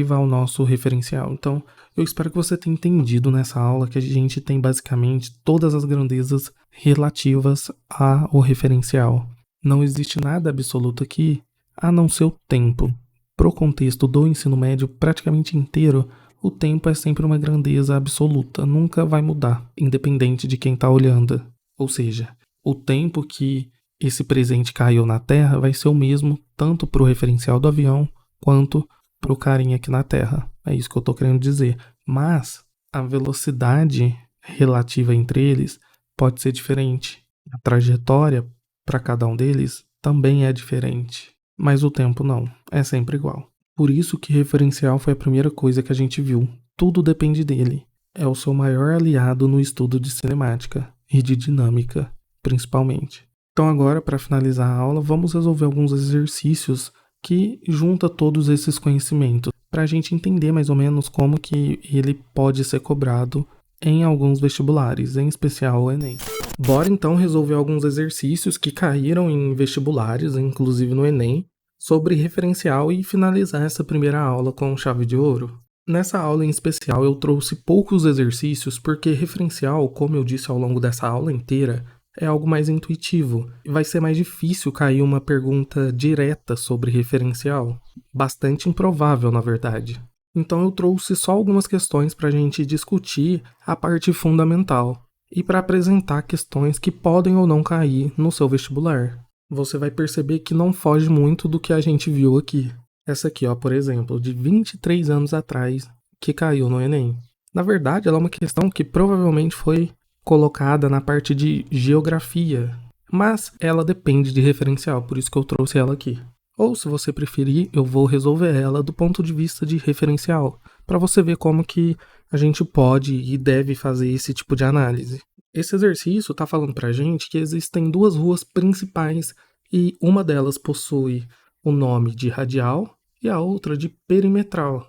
ao nosso referencial. Então, eu espero que você tenha entendido nessa aula que a gente tem basicamente todas as grandezas relativas ao referencial. Não existe nada absoluto aqui, a não ser o tempo. Pro contexto do ensino médio praticamente inteiro, o tempo é sempre uma grandeza absoluta, nunca vai mudar, independente de quem está olhando. Ou seja, o tempo que esse presente caiu na Terra vai ser o mesmo tanto para o referencial do avião quanto para o carinha aqui na Terra. É isso que eu estou querendo dizer. Mas a velocidade relativa entre eles pode ser diferente. A trajetória para cada um deles também é diferente. Mas o tempo não, é sempre igual. Por isso que referencial foi a primeira coisa que a gente viu. Tudo depende dele. É o seu maior aliado no estudo de cinemática e de dinâmica, principalmente. Então agora, para finalizar a aula, vamos resolver alguns exercícios que junta todos esses conhecimentos, para a gente entender mais ou menos como que ele pode ser cobrado em alguns vestibulares, em especial o Enem. Bora então resolver alguns exercícios que caíram em vestibulares, inclusive no Enem, sobre referencial e finalizar essa primeira aula com chave de ouro. Nessa aula em especial eu trouxe poucos exercícios porque referencial, como eu disse ao longo dessa aula inteira, é algo mais intuitivo e vai ser mais difícil cair uma pergunta direta sobre referencial. Bastante improvável, na verdade. Então eu trouxe só algumas questões para a gente discutir a parte fundamental e para apresentar questões que podem ou não cair no seu vestibular. Você vai perceber que não foge muito do que a gente viu aqui. Essa aqui, ó, por exemplo, de 23 anos atrás, que caiu no Enem. Na verdade, ela é uma questão que provavelmente foi colocada na parte de geografia, mas ela depende de referencial, por isso que eu trouxe ela aqui. Ou, se você preferir, eu vou resolver ela do ponto de vista de referencial, para você ver como que a gente pode e deve fazer esse tipo de análise. Esse exercício está falando para a gente que existem duas ruas principais e uma delas possui o nome de radial e a outra de perimetral.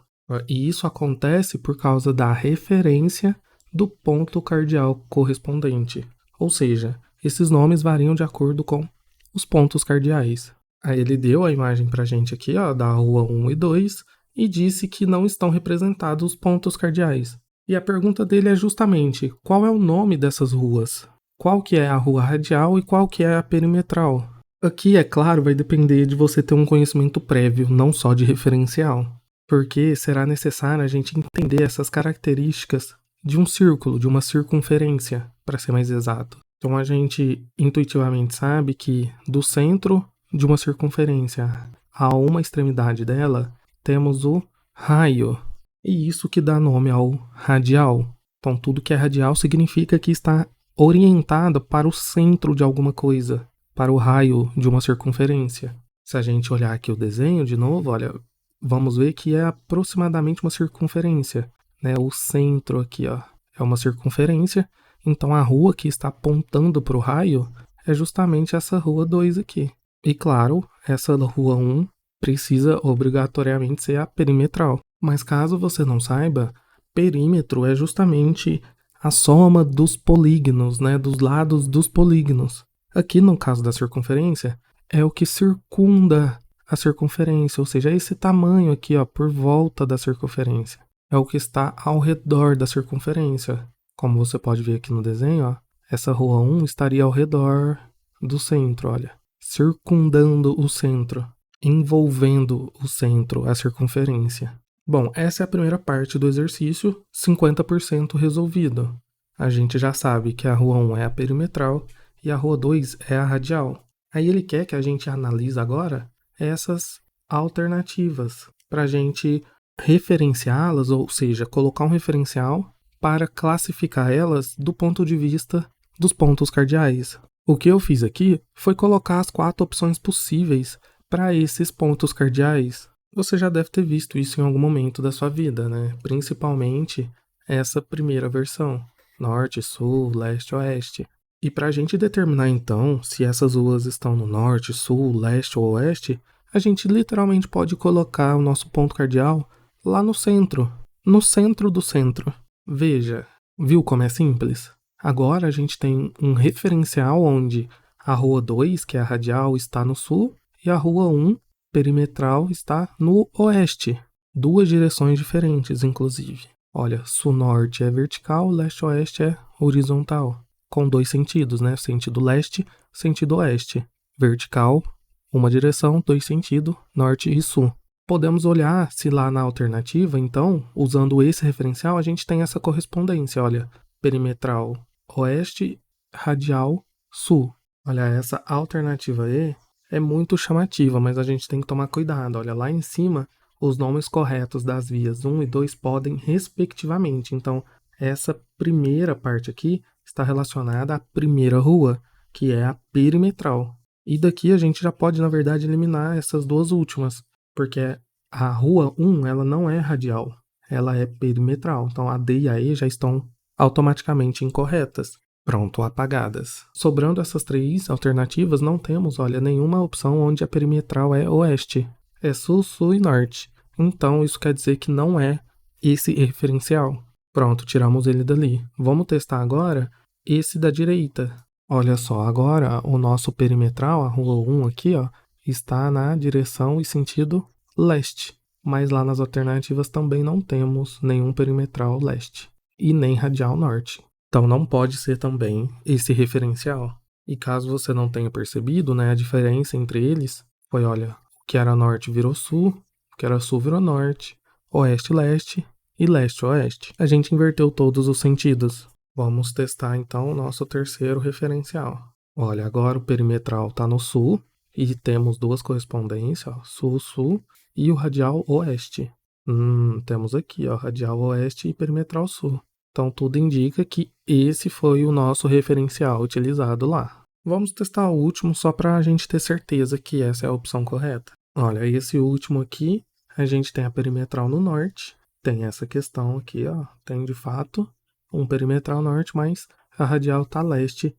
E isso acontece por causa da referência do ponto cardeal correspondente. Ou seja, esses nomes variam de acordo com os pontos cardeais. Aí ele deu a imagem pra gente aqui, ó, da rua 1 e 2 e disse que não estão representados os pontos cardeais. E a pergunta dele é justamente, qual é o nome dessas ruas? Qual que é a rua radial e qual que é a perimetral? Aqui, é claro, vai depender de você ter um conhecimento prévio, não só de referencial. Porque será necessário a gente entender essas características de um círculo, de uma circunferência, para ser mais exato. Então a gente intuitivamente sabe que do centro de uma circunferência a uma extremidade dela, temos o raio. E isso que dá nome ao radial. Então tudo que é radial significa que está orientado para o centro de alguma coisa, para o raio de uma circunferência. Se a gente olhar aqui o desenho de novo, olha, vamos ver que é aproximadamente uma circunferência, né? O centro aqui, ó, é uma circunferência. Então a rua que está apontando para o raio é justamente essa rua 2 aqui. E claro, essa rua 1 precisa obrigatoriamente ser a perimetral. Mas caso você não saiba, perímetro é justamente a soma dos polígonos, né, dos lados dos polígonos. Aqui no caso da circunferência, é o que circunda a circunferência, ou seja, é esse tamanho aqui, ó, por volta da circunferência. É o que está ao redor da circunferência. Como você pode ver aqui no desenho, ó, essa rua 1 estaria ao redor do centro, olha. Circundando o centro, envolvendo o centro, a circunferência. Bom, essa é a primeira parte do exercício, 50% resolvido. A gente já sabe que a rua 1 é a perimetral e a rua 2 é a radial. Aí ele quer que a gente analise agora essas alternativas, para a gente referenciá-las, ou seja, colocar um referencial para classificar elas do ponto de vista dos pontos cardeais. O que eu fiz aqui foi colocar as 4 opções possíveis para esses pontos cardeais. Você já deve ter visto isso em algum momento da sua vida, né? Principalmente essa primeira versão, norte, sul, leste, oeste. E para a gente determinar então se essas ruas estão no norte, sul, leste ou oeste, a gente literalmente pode colocar o nosso ponto cardeal lá no centro do centro. Veja, viu como é simples? Agora a gente tem um referencial onde a rua 2, que é a radial, está no sul e a rua 1, perimetral, está no oeste. 2 direções diferentes, inclusive. Olha, sul-norte é vertical, leste-oeste é horizontal. Com 2 sentidos, né? Sentido leste, sentido oeste. Vertical, uma direção, 2 sentidos, norte e sul. Podemos olhar se lá na alternativa, então, usando esse referencial, a gente tem essa correspondência, olha, perimetral oeste, radial sul. Olha, essa alternativa E é muito chamativa, mas a gente tem que tomar cuidado. Olha, lá em cima os nomes corretos das vias 1 e 2 podem, respectivamente. Então, essa primeira parte aqui está relacionada à primeira rua, que é a perimetral. E daqui a gente já pode, na verdade, eliminar essas duas últimas, porque a rua 1 ela não é radial, ela é perimetral. Então, a D e a E já estão automaticamente incorretas. Pronto, apagadas. Sobrando essas três alternativas, não temos, olha, nenhuma opção onde a perimetral é oeste. É sul, sul e norte. Então, isso quer dizer que não é esse referencial. Pronto, tiramos ele dali. Vamos testar agora esse da direita. Olha só, agora o nosso perimetral, a rua 1 aqui, ó, está na direção e sentido leste. Mas lá nas alternativas também não temos nenhum perimetral leste e nem radial norte. Então não pode ser também esse referencial. E caso você não tenha percebido, né, a diferença entre eles foi, olha, o que era norte virou sul, o que era sul virou norte, oeste leste e leste oeste. A gente inverteu todos os sentidos. Vamos testar então o nosso terceiro referencial. Olha, agora o perimetral está no sul e temos duas correspondências, ó, sul, sul e o radial oeste. Temos aqui, ó, radial oeste e perimetral sul. Então, tudo indica que esse foi o nosso referencial utilizado lá. Vamos testar o último só para a gente ter certeza que essa é a opção correta. Olha, esse último aqui, a gente tem a perimetral no norte. Tem essa questão aqui, ó. Tem, de fato, um perimetral norte, mas a radial está leste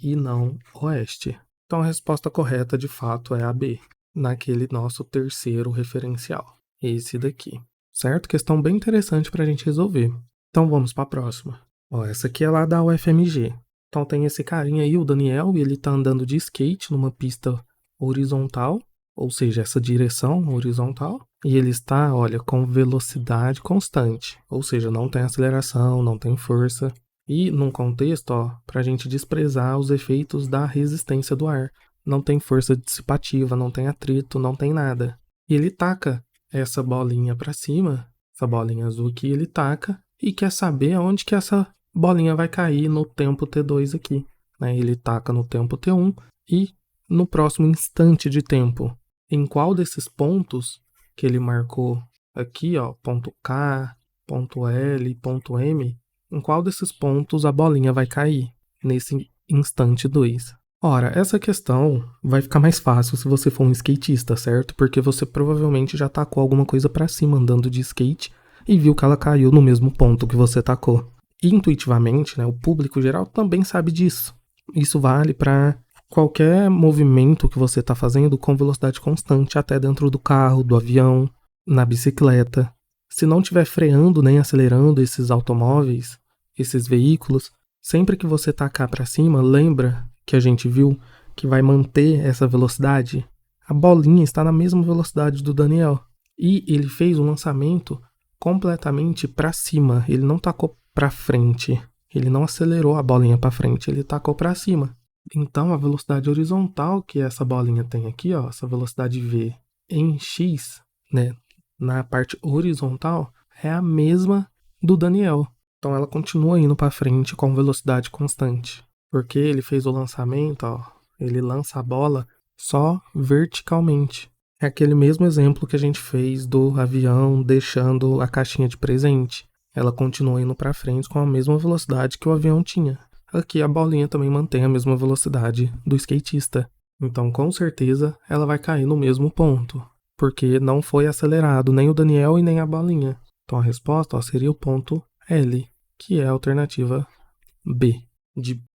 e não oeste. Então, a resposta correta, de fato, é a B, naquele nosso terceiro referencial. Esse daqui. Certo? Questão bem interessante para a gente resolver. Então vamos para a próxima. Ó, essa aqui é lá da UFMG. Então tem esse carinha aí, o Daniel, e ele tá andando de skate numa pista horizontal, ou seja, essa direção horizontal. E ele está, olha, com velocidade constante, ou seja, não tem aceleração, não tem força. E num contexto, ó, para a gente desprezar os efeitos da resistência do ar. Não tem força dissipativa, não tem atrito, não tem nada. E ele taca essa bolinha para cima, essa bolinha azul aqui, ele taca e quer saber aonde que essa bolinha vai cair no tempo T2 aqui. Né? Ele taca no tempo T1 e no próximo instante de tempo. Em qual desses pontos que ele marcou aqui, ó, ponto K, ponto L, ponto M, em qual desses pontos a bolinha vai cair nesse instante 2? Ora, essa questão vai ficar mais fácil se você for um skatista, certo? Porque você provavelmente já tacou alguma coisa para cima andando de skate e viu que ela caiu no mesmo ponto que você tacou. Intuitivamente, né, o público geral também sabe disso. Isso vale para qualquer movimento que você está fazendo com velocidade constante, até dentro do carro, do avião, na bicicleta. Se não estiver freando nem acelerando esses automóveis, esses veículos, sempre que você tacar para cima, lembra que a gente viu que vai manter essa velocidade? A bolinha está na mesma velocidade do Daniel. E ele fez um lançamento completamente para cima, ele não tacou para frente, ele não acelerou a bolinha para frente, ele tacou para cima. Então a velocidade horizontal que essa bolinha tem aqui, ó, essa velocidade V em x, né, na parte horizontal é a mesma do Daniel. Então ela continua indo para frente com velocidade constante, porque ele fez o lançamento, ó, ele lança a bola só verticalmente. É aquele mesmo exemplo que a gente fez do avião deixando a caixinha de presente. Ela continua indo para frente com a mesma velocidade que o avião tinha. Aqui a bolinha também mantém a mesma velocidade do skatista. Então, com certeza, ela vai cair no mesmo ponto, porque não foi acelerado nem o Daniel e nem a bolinha. Então a resposta, ó, seria o ponto L, que é a alternativa B.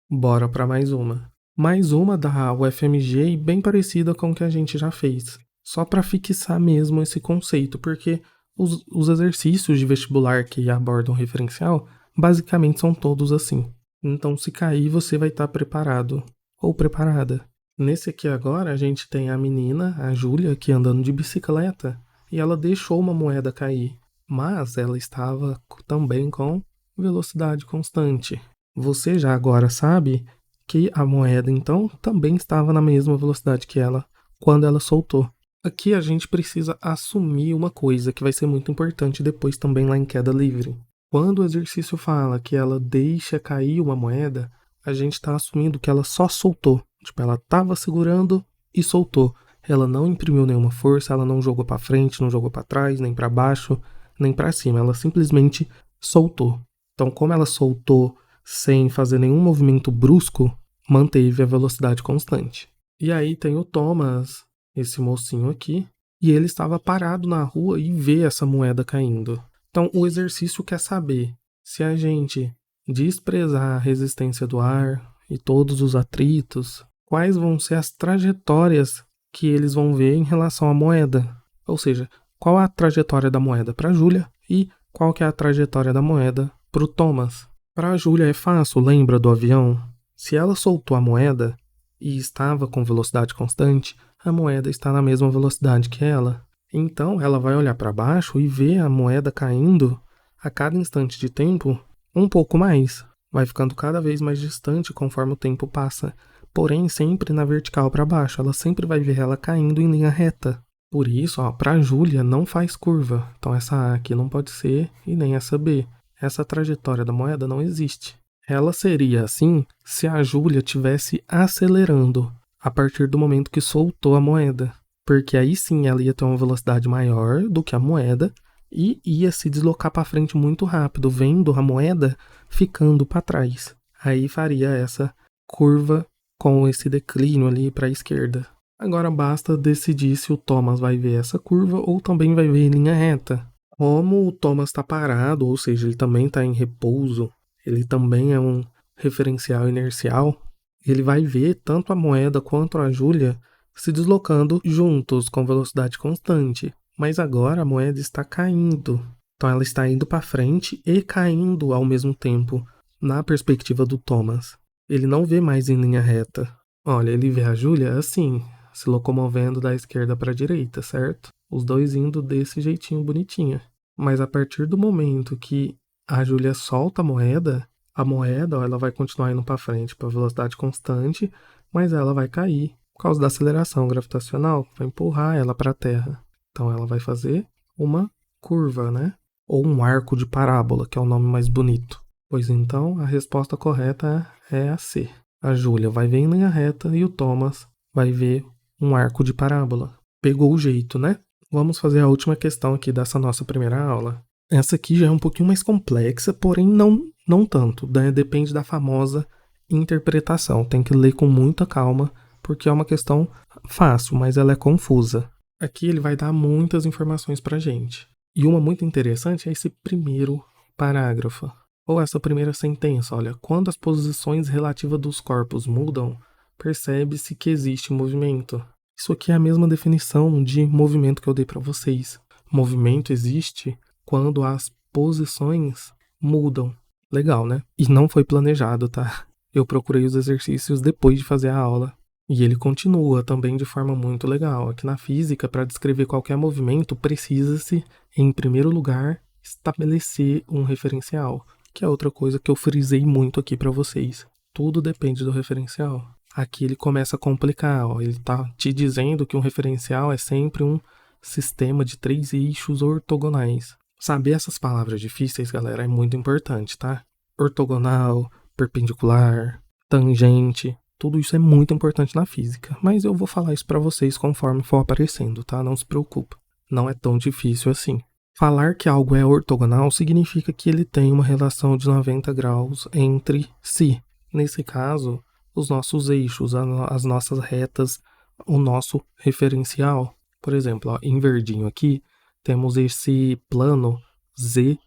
Bora para mais uma. Mais uma da UFMG e bem parecida com o que a gente já fez. Só para fixar mesmo esse conceito, porque os exercícios de vestibular que abordam referencial, basicamente são todos assim. Então, se cair, você vai estar preparado ou preparada. Nesse aqui agora, a gente tem a menina, a Júlia, aqui andando de bicicleta, e ela deixou uma moeda cair, mas ela estava também com velocidade constante. Você já agora sabe que a moeda, então, também estava na mesma velocidade que ela quando ela soltou. Aqui a gente precisa assumir uma coisa que vai ser muito importante depois também lá em queda livre. Quando o exercício fala que ela deixa cair uma moeda, a gente está assumindo que ela só soltou. Tipo, ela estava segurando e soltou. ela não imprimiu nenhuma força, ela não jogou para frente, não jogou para trás, nem para baixo, nem para cima, ela simplesmente soltou. Então, como ela soltou sem fazer nenhum movimento brusco, manteve a velocidade constante. E aí tem o Thomas, esse mocinho aqui, e ele estava parado na rua e vê essa moeda caindo. Então, o exercício quer saber se a gente desprezar a resistência do ar e todos os atritos, quais vão ser as trajetórias que eles vão ver em relação à moeda. Ou seja, qual a trajetória da moeda para a Júlia e qual que é a trajetória da moeda para o Thomas. Para a Júlia é fácil, lembra do avião? Se ela soltou a moeda e estava com velocidade constante, a moeda está na mesma velocidade que ela. Então, ela vai olhar para baixo e ver a moeda caindo a cada instante de tempo um pouco mais. Vai ficando cada vez mais distante conforme o tempo passa. Porém, sempre na vertical para baixo. Ela sempre vai ver ela caindo em linha reta. Por isso, para a Júlia não faz curva. Então, essa A aqui não pode ser e nem essa B. Essa trajetória da moeda não existe. Ela seria assim se a Júlia estivesse acelerando a partir do momento que soltou a moeda. Porque aí sim ela ia ter uma velocidade maior do que a moeda e ia se deslocar para frente muito rápido, vendo a moeda ficando para trás. Aí faria essa curva com esse declínio ali para a esquerda. Agora basta decidir se o Thomas vai ver essa curva ou também vai ver em linha reta. Como o Thomas está parado, ou seja, ele também está em repouso, ele também é um referencial inercial, ele vai ver tanto a moeda quanto a Júlia se deslocando juntos com velocidade constante. Mas agora a moeda está caindo. Então ela está indo para frente e caindo ao mesmo tempo, na perspectiva do Thomas. Ele não vê mais em linha reta. Olha, ele vê a Júlia assim, se locomovendo da esquerda para a direita, certo? Os dois indo desse jeitinho bonitinho. Mas a partir do momento que a Júlia solta a moeda ó, ela vai continuar indo para frente para velocidade constante, mas ela vai cair por causa da aceleração gravitacional, vai empurrar ela para a Terra. Então ela vai fazer uma curva, né? Ou um arco de parábola, que é o nome mais bonito. Pois então, a resposta correta é a C. A Júlia vai ver em linha reta e o Thomas vai ver um arco de parábola. Pegou o jeito, né? Vamos fazer a última questão aqui dessa nossa primeira aula. Essa aqui já é um pouquinho mais complexa, porém não tanto. Depende da famosa interpretação. Tem que ler com muita calma, porque é uma questão fácil, mas ela é confusa. Aqui ele vai dar muitas informações pra gente. E uma muito interessante é esse primeiro parágrafo. Ou essa primeira sentença, olha. Quando as posições relativas dos corpos mudam, percebe-se que existe movimento. Isso aqui é a mesma definição de movimento que eu dei para vocês. Movimento existe quando as posições mudam. Legal, né? E não foi planejado, tá? Eu procurei os exercícios depois de fazer a aula. E ele continua também de forma muito legal. Aqui na física, para descrever qualquer movimento, precisa-se, em primeiro lugar, estabelecer um referencial, que é outra coisa que eu frisei muito aqui para vocês. Tudo depende do referencial. Aqui ele começa a complicar, ó. Ele está te dizendo que um referencial é sempre um sistema de 3 eixos ortogonais. Saber essas palavras difíceis, galera, é muito importante, tá? Ortogonal, perpendicular, tangente, tudo isso é muito importante na física. Mas eu vou falar isso para vocês conforme for aparecendo, tá? Não se preocupe. Não é tão difícil assim. Falar que algo é ortogonal significa que ele tem uma relação de 90 graus entre si. Nesse caso, os nossos eixos, as nossas retas, o nosso referencial. Por exemplo, ó, em verdinho aqui, temos esse plano ZY,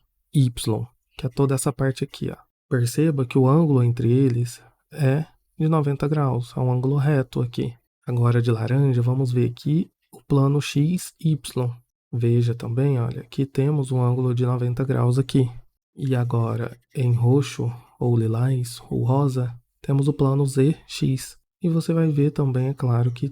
que é toda essa parte aqui. Ó. Perceba que o ângulo entre eles é de 90 graus, é um ângulo reto aqui. Agora de laranja, vamos ver aqui o plano XY. Veja também, olha, aqui temos um ângulo de 90 graus aqui. E agora, em roxo, ou lilás, ou rosa, temos o plano ZX. E você vai ver também, é claro, que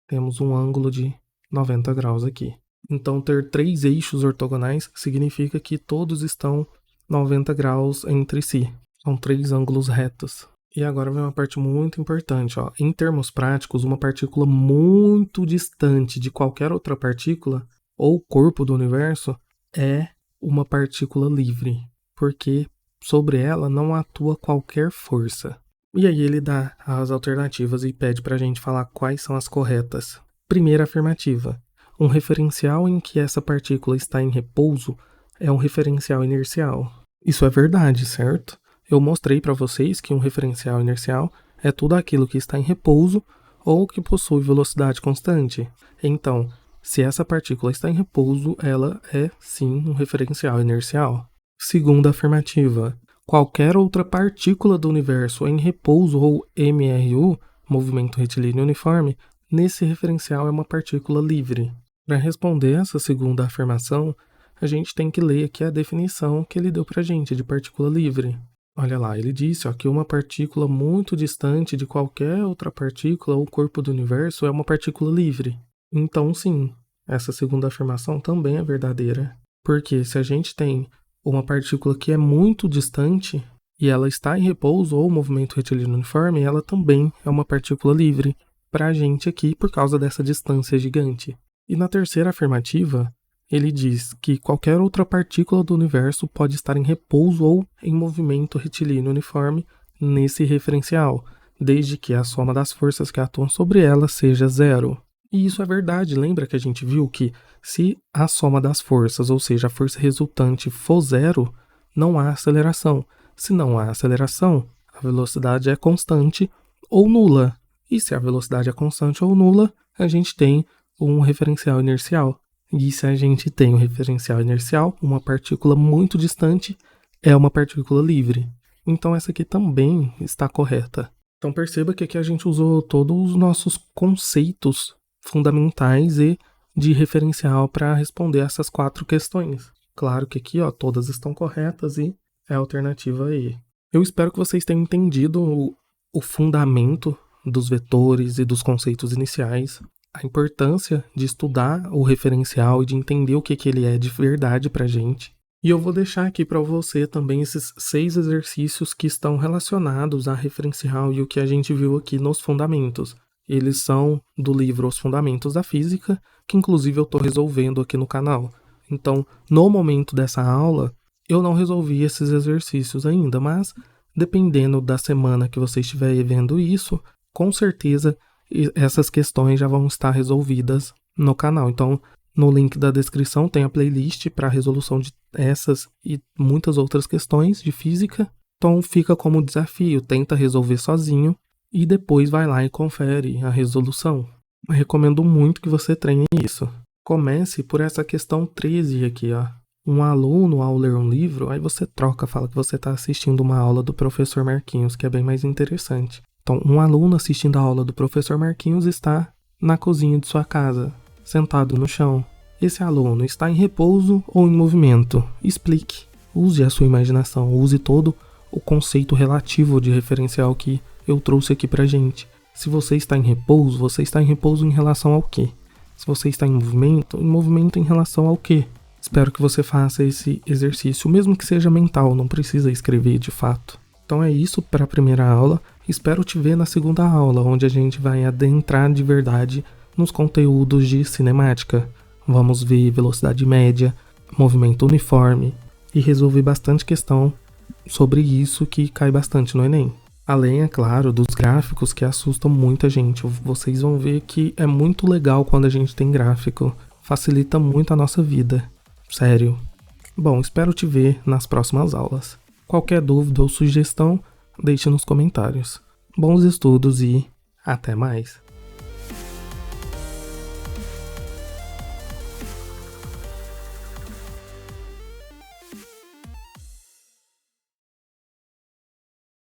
temos um ângulo de 90 graus aqui. Então, ter 3 eixos ortogonais significa que todos estão 90 graus entre si. São 3 ângulos retos. E agora vem uma parte muito importante. Ó. Em termos práticos, uma partícula muito distante de qualquer outra partícula ou corpo do universo é uma partícula livre, porque sobre ela não atua qualquer força. E aí ele dá as alternativas e pede para a gente falar quais são as corretas. Primeira afirmativa. Um referencial em que essa partícula está em repouso é um referencial inercial. Isso é verdade, certo? Eu mostrei para vocês que um referencial inercial é tudo aquilo que está em repouso ou que possui velocidade constante. Então, se essa partícula está em repouso, ela é sim um referencial inercial. Segunda afirmativa. Qualquer outra partícula do universo em repouso ou MRU, movimento retilíneo uniforme, nesse referencial é uma partícula livre. Para responder essa segunda afirmação, a gente tem que ler aqui a definição que ele deu para a gente de partícula livre. Olha lá, ele disse que uma partícula muito distante de qualquer outra partícula ou corpo do universo é uma partícula livre. Então, sim, essa segunda afirmação também é verdadeira. Porque se a gente tem uma partícula que é muito distante e ela está em repouso ou movimento retilíneo uniforme, ela também é uma partícula livre para a gente aqui por causa dessa distância gigante. E na terceira afirmativa, ele diz que qualquer outra partícula do universo pode estar em repouso ou em movimento retilíneo uniforme nesse referencial, desde que a soma das forças que atuam sobre ela seja zero. E isso é verdade, lembra que a gente viu que se a soma das forças, ou seja, a força resultante for zero, não há aceleração. Se não há aceleração, a velocidade é constante ou nula. E se a velocidade é constante ou nula, a gente tem um referencial inercial. E se a gente tem um referencial inercial, uma partícula muito distante é uma partícula livre. Então essa aqui também está correta. Então perceba que aqui a gente usou todos os nossos conceitos fundamentais e de referencial para responder essas 4 questões. Claro que aqui todas estão corretas e é a alternativa E. Eu espero que vocês tenham entendido o fundamento dos vetores e dos conceitos iniciais, a importância de estudar o referencial e de entender o que ele é de verdade para a gente. E eu vou deixar aqui para você também esses 6 exercícios que estão relacionados a referencial e o que a gente viu aqui nos fundamentos. Eles são do livro Os Fundamentos da Física, que inclusive eu estou resolvendo aqui no canal. Então, no momento dessa aula, eu não resolvi esses exercícios ainda, mas dependendo da semana que você estiver vendo isso, com certeza essas questões já vão estar resolvidas no canal. Então, no link da descrição tem a playlist para a resolução de essas e muitas outras questões de física. Então, fica como desafio, tenta resolver sozinho e depois vai lá e confere a resolução. Eu recomendo muito que você treine isso. Comece por essa questão 13 aqui, Um aluno, ao ler um livro, aí você troca, fala que você está assistindo uma aula do professor Marquinhos, que é bem mais interessante. Então, um aluno assistindo a aula do professor Marquinhos está na cozinha de sua casa, sentado no chão. Esse aluno está em repouso ou em movimento? Explique. Use a sua imaginação, use todo o conceito relativo de referencial que eu trouxe aqui pra gente. Se você está em repouso em relação ao quê? Se você está em movimento em relação ao quê? Espero que você faça esse exercício, mesmo que seja mental, não precisa escrever de fato. Então é isso para a primeira aula. Espero te ver na segunda aula, onde a gente vai adentrar de verdade nos conteúdos de cinemática. Vamos ver velocidade média, movimento uniforme e resolver bastante questão sobre isso que cai bastante no Enem. Além, é claro, dos gráficos que assustam muita gente. Vocês vão ver que é muito legal quando a gente tem gráfico. Facilita muito a nossa vida. Sério. Bom, espero te ver nas próximas aulas. Qualquer dúvida ou sugestão, deixe nos comentários. Bons estudos e até mais!